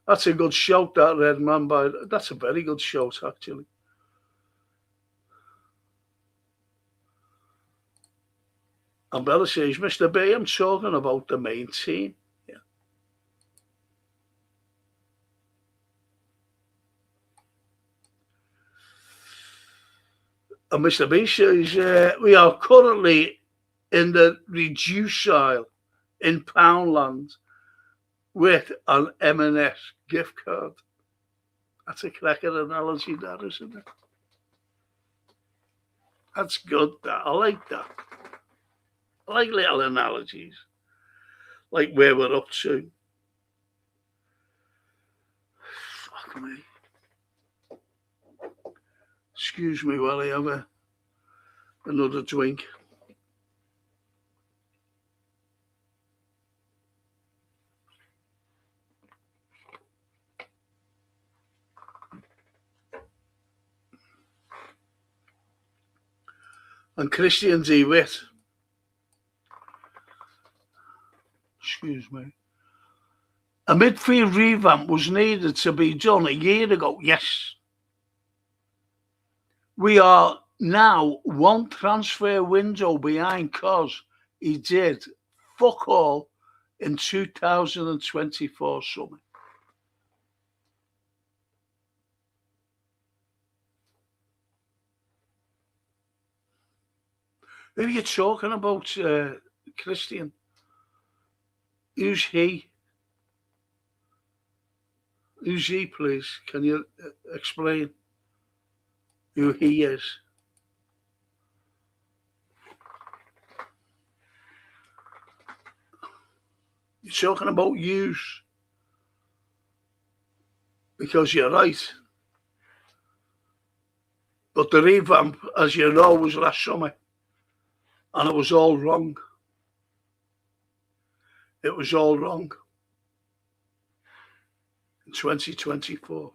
That's a good shout, that Red Man. That's a very good shout, actually. And Bella says, Mr. B, I'm talking about the main team. Yeah. And Mr. B says, we are currently in the reduce aisle in Poundland with an M&S gift card. That's a cracker analogy, that, isn't it? That's good, that. I like that. I like little analogies, like where we're up to. Fuck me. Excuse me while I have another drink. And Christian DeWitt. Excuse me. A midfield revamp was needed to be done a year ago. Yes. We are now one transfer window behind because he did fuck all in 2024 summer. Who are you talking about, Christian? Who's he? Who's he, please? Can you explain who he is? You're talking about yous. Because you're right. But the revamp, as you know, was last summer. And it was all wrong. It was all wrong. In 2024.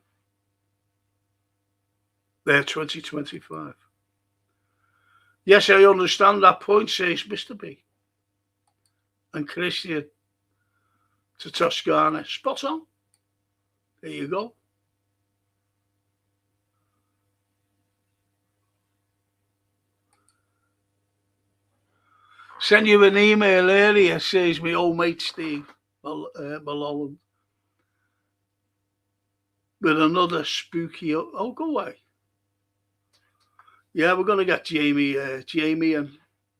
They're 2025. Yes, I understand that point, says Mr. B. And Christian to Toscana. Spot on. There you go. Sent you an email earlier, says my old mate Steve Mulholland, with another spooky. Oh, go away. Yeah, we're going to get Jamie in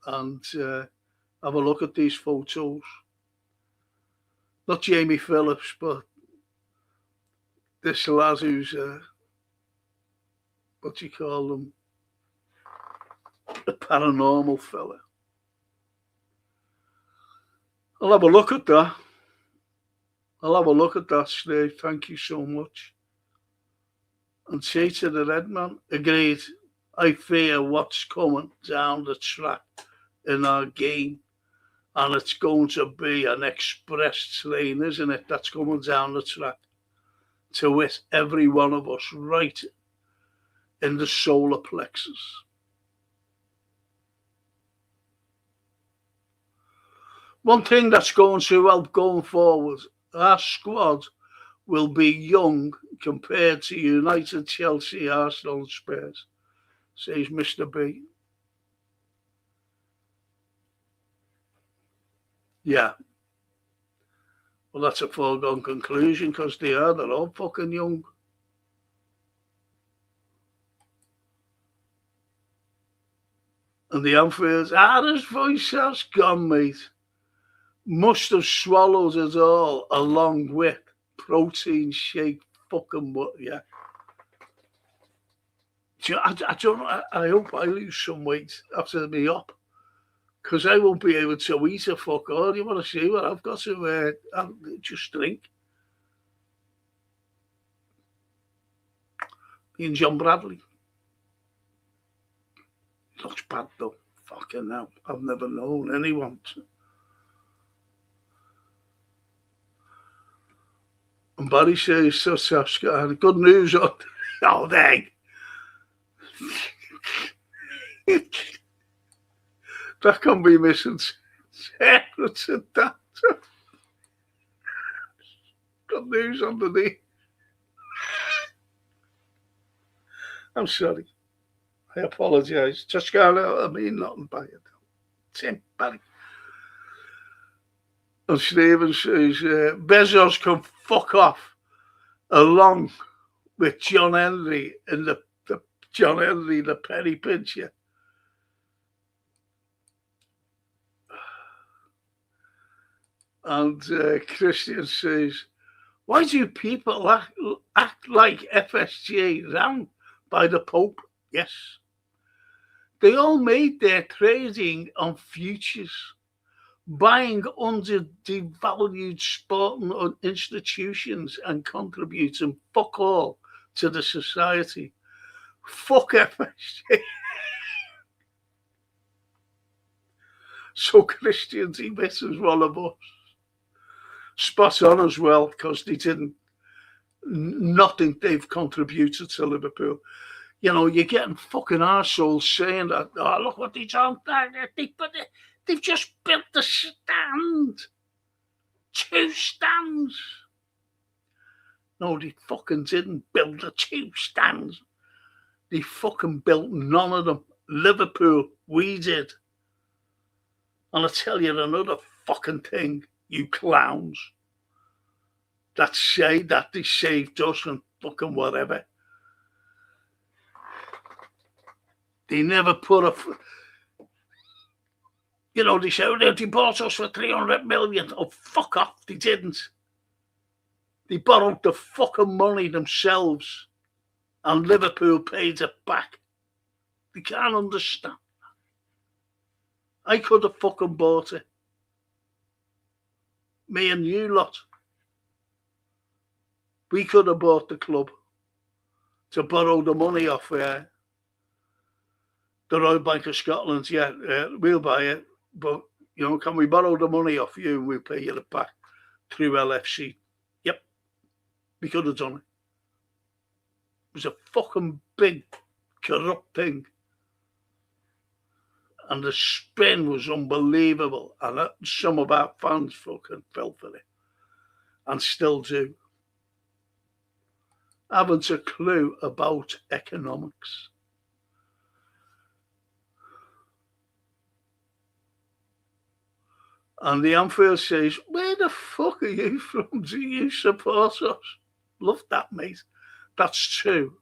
and have a look at these photos. Not Jamie Phillips, but this lad who's, what do you call him? A paranormal fella. I'll have a look at that. Steve. Thank you so much. And say to the red man, agreed, I fear what's coming down the track in our game. And it's going to be an express train, isn't it? That's coming down the track to hit every one of us right in the solar plexus. One thing that's going to help going forward, our squad will be young compared to United, Chelsea, Arsenal and Spurs, says Mr. B. Yeah. Well, that's a foregone conclusion because they're all fucking young. And the Anfield, his voice has gone, mate. Must have swallowed it all along with protein shake fucking what, yeah. I don't know, I hope I lose some weight after me up. Because I won't be able to eat a fuck all. You want to see what I've got to just drink. Me and John Bradley. Looks bad though. Fucking hell. I've never known anyone to. And Barry says, so good news on oh dang. That can be missing secrets and that. Good news underneath. I'm sorry. I apologise. Toscano, I mean nothing by it. Tim Barry. And Stephen says, Bezos can fuck off along with John Henry in the John Henry, the penny pincher. And Christian says, why do people act like FSG ran by the Pope? Yes. They all made their trading on futures, buying undervalued sporting institutions and contributing fuck all to the society. Fuck FSG. So Christians, he misses one of us. Spot on as well, because they didn't, nothing they've contributed to Liverpool. You know, you're getting fucking arseholes saying that, oh, look what they've done. They've just built the stand. 2 stands. No, they fucking didn't build the 2 stands. They fucking built none of them. Liverpool, we did. And I'll tell you another fucking thing, you clowns, that say that they saved us and fucking whatever. They never put a... You know, they say, oh, they bought us for 300 million. Oh, fuck off, they didn't. They borrowed the fucking money themselves and Liverpool paid it back. They can't understand. I could have fucking bought it. Me and you lot. We could have bought the club to borrow the money off the Royal Bank of Scotland. Yeah, we'll buy it. But, you know, can we borrow the money off you and we'll pay you it back through LFC? Yep. We could have done it. It was a fucking big, corrupt thing. And the spin was unbelievable. And some of our fans fucking fell for it. And still do. Haven't a clue about economics. And the Anfield says, where the fuck are you from? Do you support us? Love that, mate. That's true.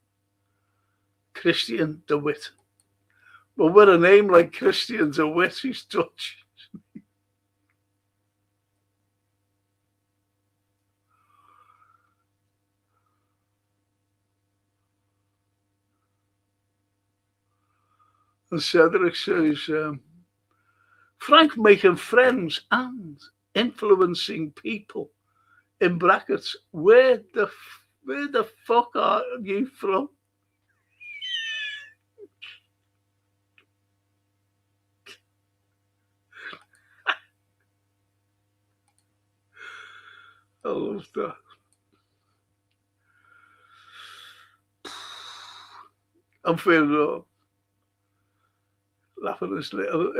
Christian DeWitt. But with a name like Christian DeWitt, he's Dutch. And Cedric says, Frank making friends and influencing people. In brackets, where the fuck are you from? I love that. I'm feeling laughing this little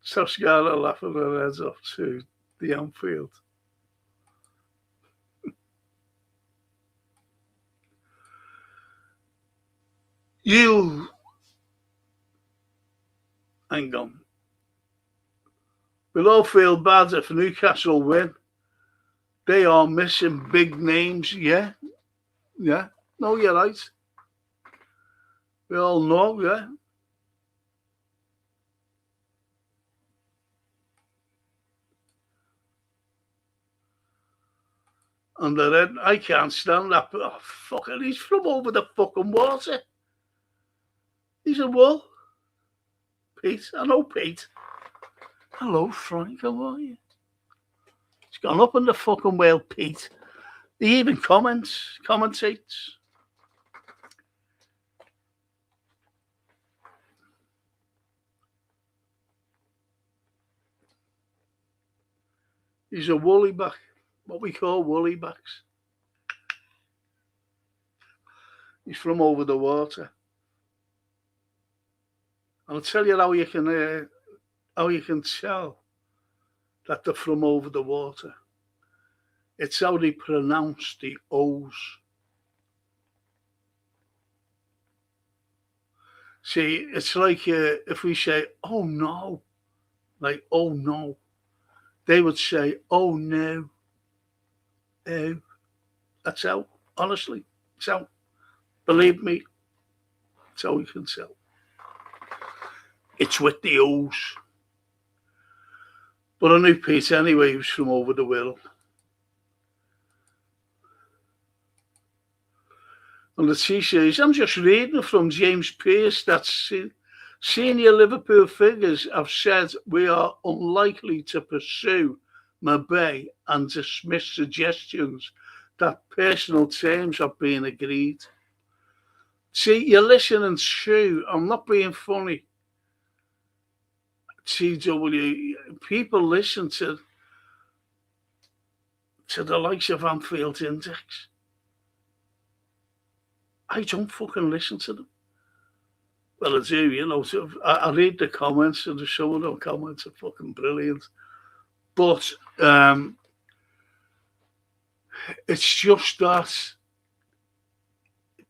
Toscana laughing her heads off to the Anfield. You hang on. We'll all feel bad if Newcastle win. They are missing big names, yeah. Yeah. No, you're right. We all know, yeah. And then I can't stand that. Oh, fucking, he's from over the fucking water. He's a what? Pete. I know Pete. Hello, Frank. How are you? He's gone up in the fucking whale, Pete. He even commentates. He's a woolly back, what we call woolly backs. He's from over the water. I'll tell you how you can tell that they're from over the water. It's how they pronounce the O's. See, it's like if we say, oh no, like, oh no, they would say, oh no, oh. That's how, honestly, it's how, believe me, it's how you can tell. It's with the O's. But I knew Pete anyway, he was from over the Wirral. And the T says, I'm just reading from James Pearce that senior Liverpool figures have said we are unlikely to pursue Mbappe and dismiss suggestions that personal terms have been agreed. See, you're listening to, I'm not being funny, TW, people listen to the likes of Anfield Index. I don't fucking listen to them. Well, I do, you know. So I read the comments, and some of the comments are fucking brilliant. But it's just that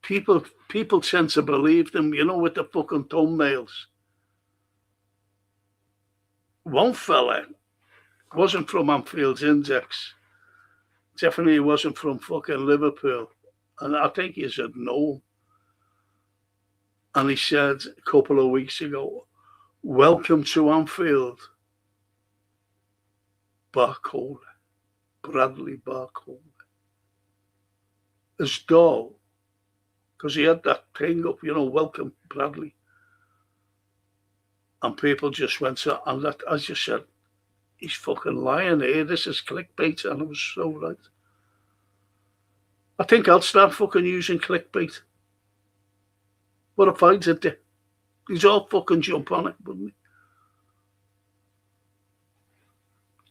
people tend to believe them, you know, with the fucking thumbnails. One fella wasn't from Anfield Index. Definitely wasn't from fucking Liverpool. And I think he said no. And he said a couple of weeks ago, welcome to Anfield, Barcola, Bradley Barcola. As though, because he had that thing up, you know, welcome Bradley. And people just went to, and that, I just said, he's fucking lying here. This is clickbait. And I was so right. I think I'll start fucking using clickbait. What if I did it? He's all fucking jump on it, wouldn't he?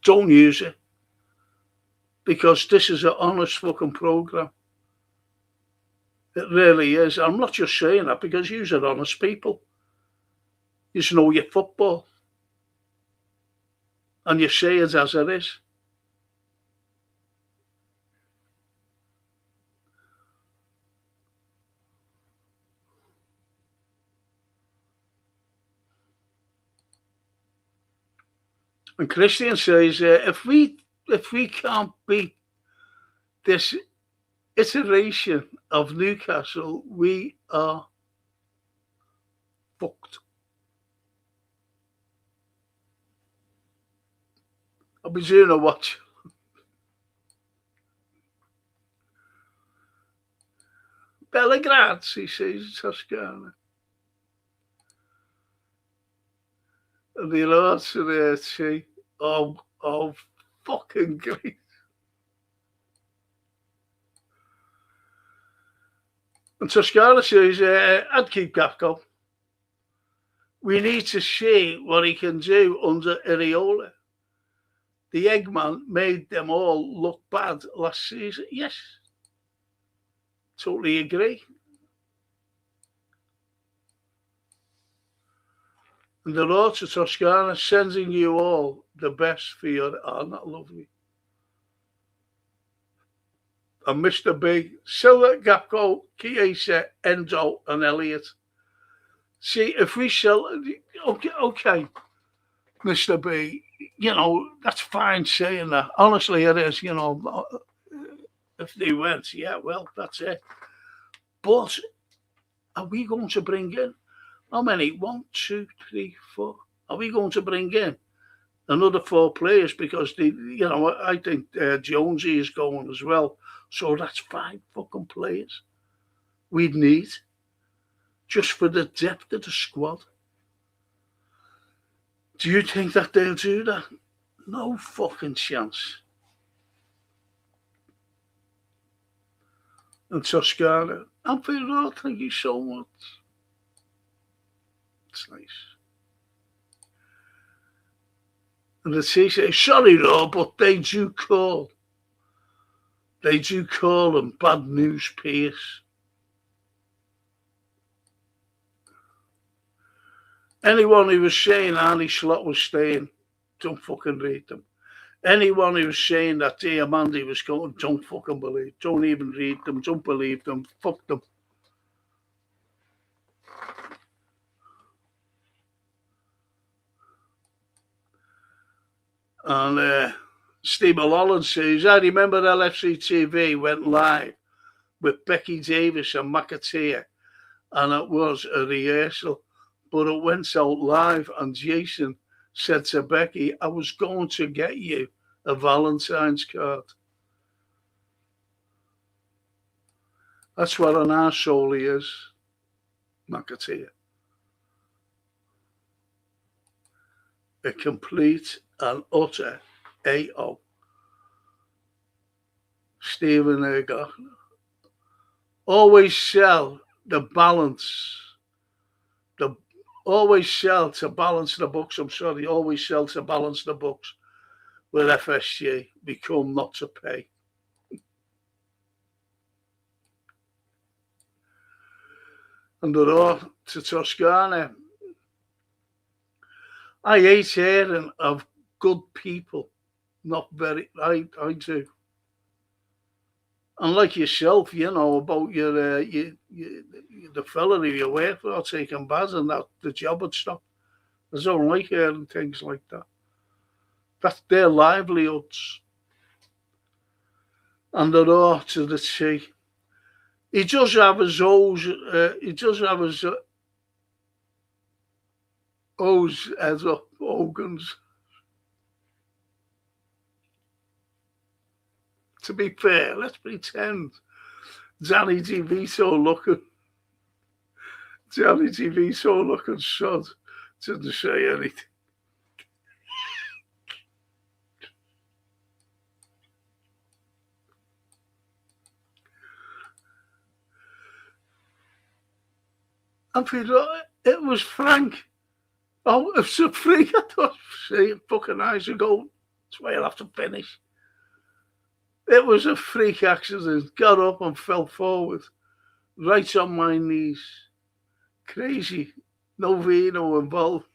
Don't use it. Because this is an honest fucking programme. It really is. I'm not just saying that because you're honest people. You just know your football. And you say it as it is. And Christian says, if we can't beat this iteration of Newcastle, we are fucked. I'll be doing a watch. Belgrade, he says, Toscana. And the answer there, see, oh, fucking great. And Toscana says, I'd keep Gakpo. We need to see what he can do under Areola. The Eggman made them all look bad last season. Yes, totally agree. And the road to Toscana, sending you all the best for your... Oh, not lovely. And Mr. B, Silva, Gakpo, Chiesa, Enzo, and Elliott. See, if we sell... Okay, Mr. B, that's fine saying that. Honestly, it is, if they went, yeah, well, that's it. But are we going to bring in... How many? 1, 2, 3, 4. Are we going to bring in another 4 players? Because I think Jonesy is going as well. So that's 5 fucking players we'd need just for the depth of the squad. Do you think that they'll do that? No fucking chance. And Toscana, I'm very well, thank you so much. It's nice. And the T says, sorry, Rob, but they do call them bad news Pierce. Anyone who was saying Arnie Slot was staying, don't fucking read them. Anyone who was saying that Diamandi was going, don't fucking believe. Don't even read them. Don't believe them. Fuck them. And Steve Mulholland says, I remember LFC TV went live with Becky Davis and McAteer, and it was a rehearsal, but it went out live, and Jason said to Becky, I was going to get you a Valentine's card. That's what an arsehole he is, McAteer. A complete and utter AO. Stephen Ergoff. Always sell the balance. Always sell to balance the books. Always sell to balance the books with FSG. Become not to pay. And the road to Toscana. I hate hearing of good people. Not very, I do. And like yourself, about your the fella who you work for taking baths and that the job and stuff. I don't like hearing things like that. That's their livelihoods. And the road to the sea. He does have his O's. He does have his O's as organs. To be fair, let's pretend Danny DeVito looking sod didn't say anything. And it was Frank. Oh, it's a freak. I thought, see, fucking eyes ago. That's why I'll have to finish. It was a freak accident. Got up and fell forward. Right on my knees. Crazy. No vino involved.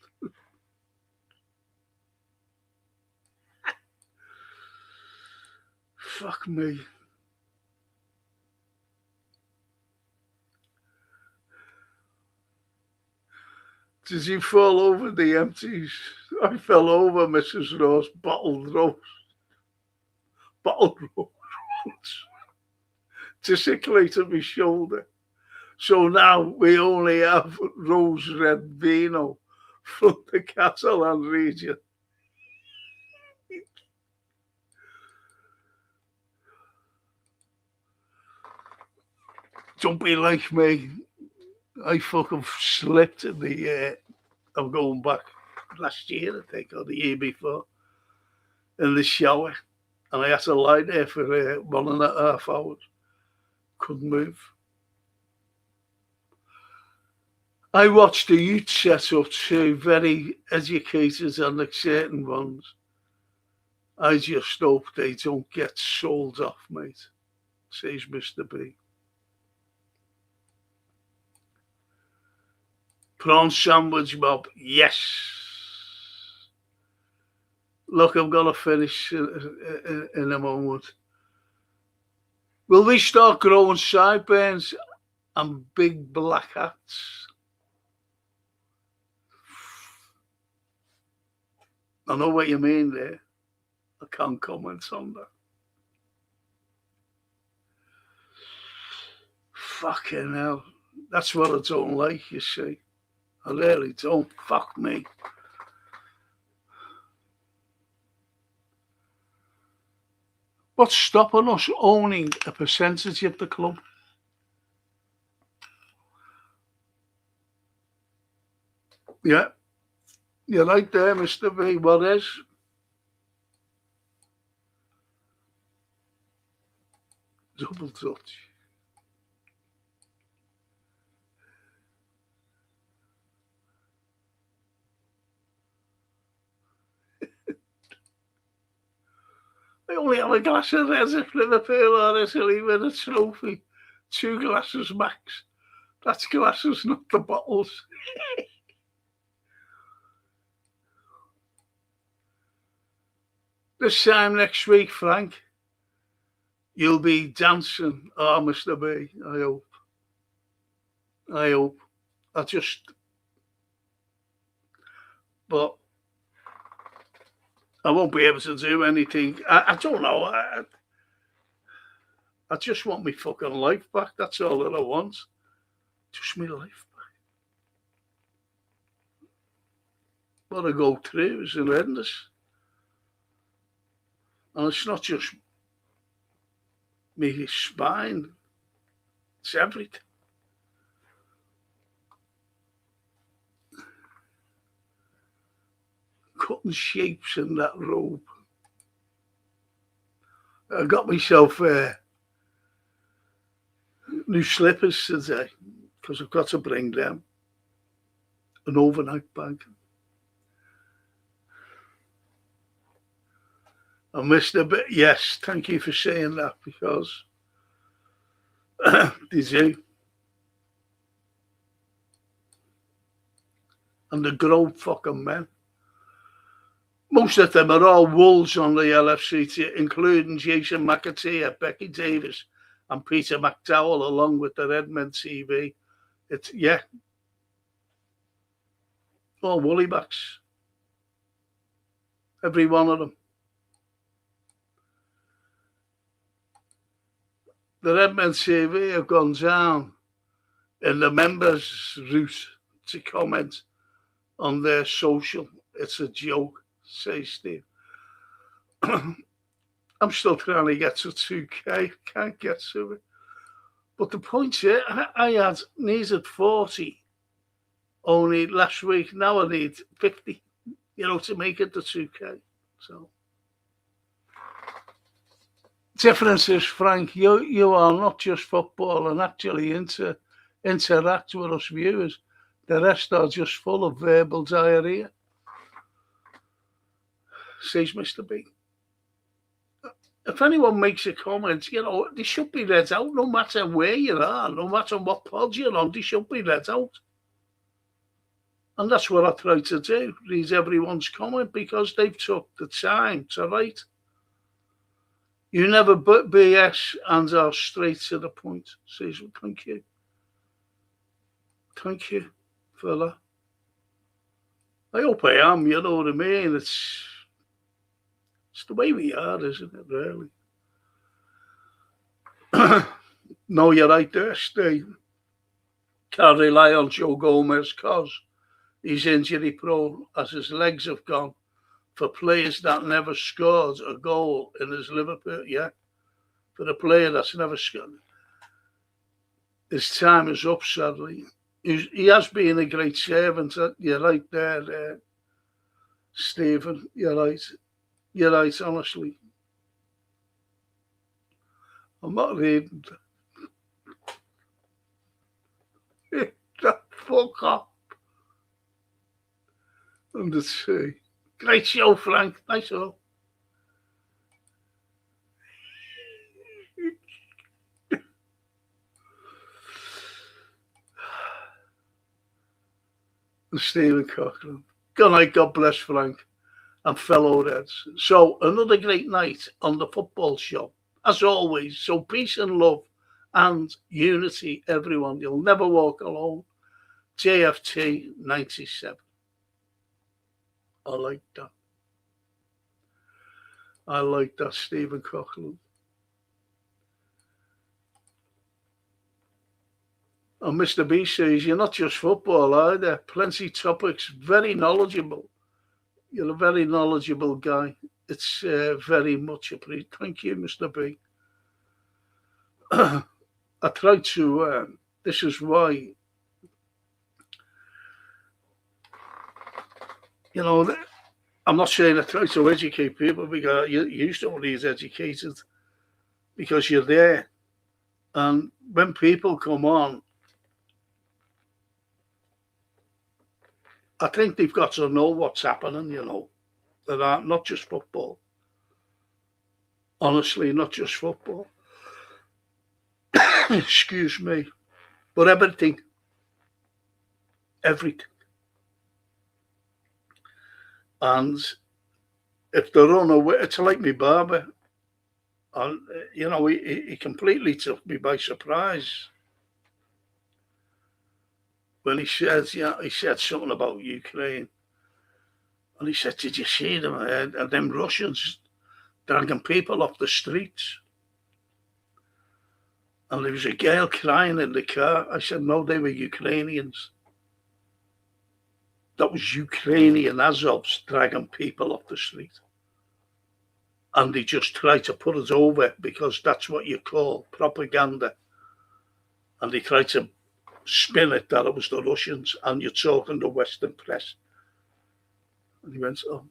Fuck me. Did you fall over the empties? I fell over Mrs. Ross bottled rose to circulate on my shoulder. So now we only have rose red vino from the Catalan region. Don't be like me. I fucking slipped in the I'm going back last year, I think, or the year before, in the shower. And I had to lie there for 1.5 hours. Couldn't move. I watched the youth set up too, very educated and certain ones. I just hope they don't get sold off, mate, says Mr. B. Prawn sandwich, Bob. Yes. Look, I'm going to finish in a moment. Will we start growing sideburns and big black hats? I know what you mean there. I can't comment on that. Fucking hell. That's what I don't like, you see. I really don't. Fuck me. What's stopping us owning a percentage of the club? Yeah. You're right there, Mr. B. What is? Double touch. I only have a glass of red if Liverpool or Italy win a trophy. 2 glasses max. That's glasses, not the bottles. This time next week, Frank, you'll be dancing. Oh, Mr. B, I hope. But I won't be able to do anything. I don't know. I just want my fucking life back. That's all that I want. Just my life back. What I go through is horrendous. And it's not just my spine. It's everything. Cutting shapes in that robe. I got myself new slippers today because I've got to bring them. An overnight bag. And Mr. B, yes, thank you for saying that because they do. And the grown fucking men. Most of them are all wolves on the LFC, including Jason McAteer, Becky Davis, and Peter McDowell, along with the Redmen TV. It's, yeah. All woolly-backs. Every one of them. The Redmen TV have gone down in the members' route to comment on their social. It's a joke, says Steve. I'm still trying to get to 2K. Can't get to it. But the point here, I needed 40 only last week. Now I need 50, to make it to 2K. So, difference is, Frank, you are not just football and actually interact with us viewers. The rest are just full of verbal diarrhea, says Mr. B. If anyone makes a comment, they should be read out no matter where you are, no matter what pod you're on, they should be read out. And that's what I try to do, read everyone's comment because they've took the time to write. You never BS and are straight to the point, says, thank you. Thank you for that. I hope I am, you know what I mean? It's the way we are, isn't it, really? No, you're right there, Steve. Can't rely on Joe Gomez because he's injury prone as his legs have gone for players that never scored a goal in his Liverpool. Yeah, for a player that's never scored. His time is up, sadly. He has been a great servant. You're right there, Stephen. You're right. You're right, honestly. I'm not reading that. Fuck off. And the sea. Great show, Frank. Nice show. And Stephen Cochran. Good night, God bless Frank and fellow Reds. So, another great night on the football show. As always, so peace and love and unity, everyone. You'll never walk alone. JFT 97. I like that. I like that, Stephen Cochran. And Mr. B says, you're not just football either. Plenty topics, very knowledgeable. You're a very knowledgeable guy. It's very much appreciated. Thank you, Mr. B. I try to, this is why, you know, I'm not saying I try to educate people because you don't need educated because you're there. And when people come on, I think they've got to know what's happening, you know. That are not just football. Honestly, not just football. Excuse me. But everything. Everything. And if they're unaware, it's like my barber. And, you know, he completely took me by surprise. When he said something about Ukraine. And he said, did you see them Russians dragging people off the streets? And there was a girl crying in the car. I said, no, they were Ukrainians. That was Ukrainian Azovs dragging people off the street. And they just tried to put us over because that's what you call propaganda. And they tried to spin it that it was the Russians and you're talking the Western press. And he went, oh.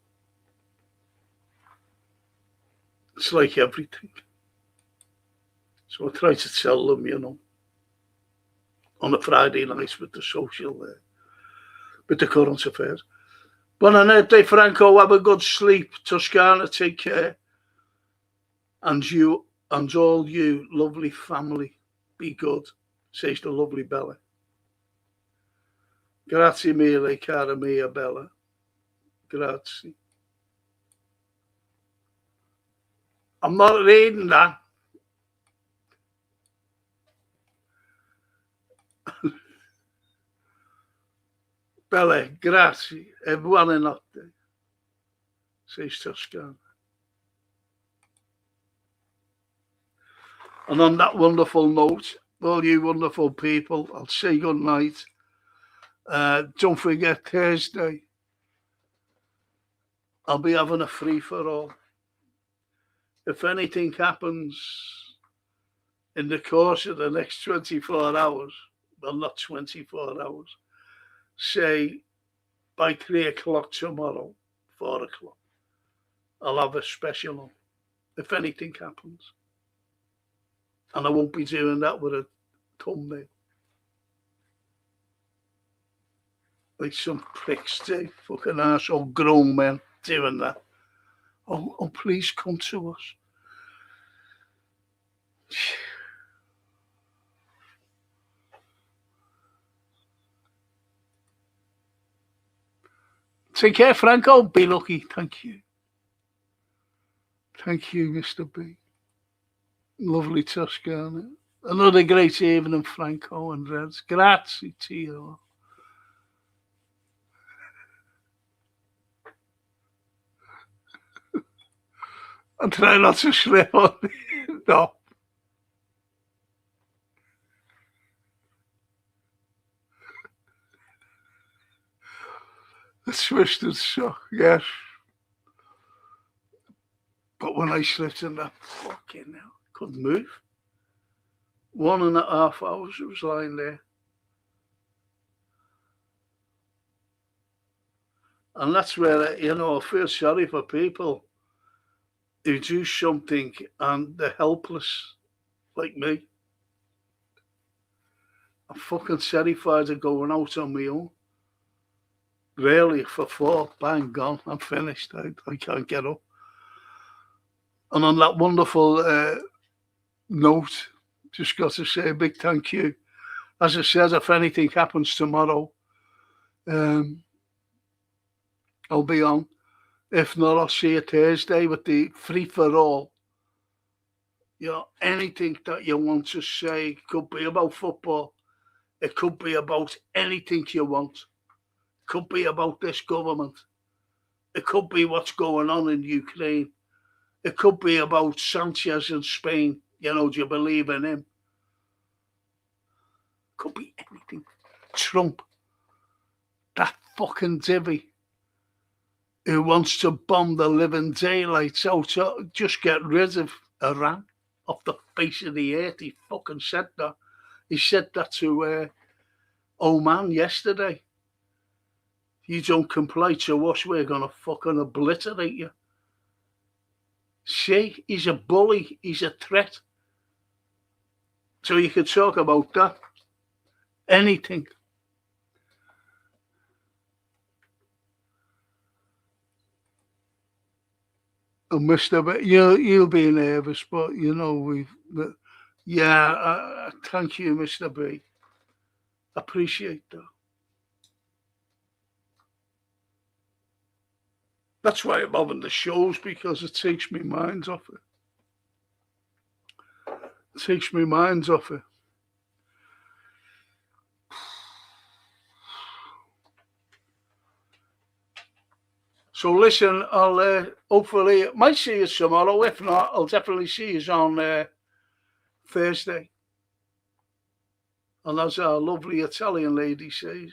It's like everything. So I try to tell them, you know, on a Friday night with the social, with the current affairs. Buona notte, Franco. Have a good sleep. Toscana, take care. And you and all you lovely family, be good, says the lovely Bella. Grazie mille, cara mia Bella. Grazie. I'm not reading that. Bella, grazie e buonanotte, says Toscana. And on that wonderful note, all you wonderful people, I'll say good night. Don't forget Thursday. I'll be having a free-for-all. If anything happens in the course of the next 24 hours, well, not 24 hours, say by 3 o'clock tomorrow, 4 o'clock, I'll have a special on, if anything happens. And I won't be doing that with a thumbnail. Like some pricks do, fucking arsehole grown men doing that. Oh, please come to us. Take care, Franco. Be lucky. Thank you. Thank you, Mr. B. Lovely Toscana. Another great evening, Franco and Reds. Grazie to you all. and try not to slip on me. No. The twisted sock, yes. But when I slipped in that, fucking hell, couldn't move. 1.5 hours I was lying there. And that's where, I feel sorry for people who do something and they're helpless, like me. I'm fucking terrified of going out on my own. Really, for 4, bang, gone. I'm finished. I can't get up. And on that wonderful note, just got to say a big thank you. As I said, if anything happens tomorrow, I'll be on. If not, I'll see you Thursday with the free for all. Anything that you want to say, it could be about football. It could be about anything you want. It could be about this government. It could be what's going on in Ukraine. It could be about Sanchez in Spain. Do you believe in him? It could be anything. Trump. That fucking divvy who wants to bomb the living daylights out. Just get rid of Iran off the face of the earth. He fucking said that. He said that to Oman yesterday. You don't comply to us, we're going to fucking obliterate you. See, he's a bully. He's a threat. So you could talk about that. Anything. Mr. B, you'll be nervous, but thank you, Mr. B. Appreciate that. That's why I'm having the shows, because it takes me minds off it. It takes me minds off it. So listen, I'll hopefully might see you tomorrow. If not, I'll definitely see you on Thursday. And as our lovely Italian ladies say,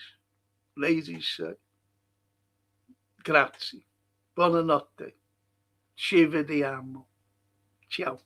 grazie, buonanotte, ci vediamo, ciao.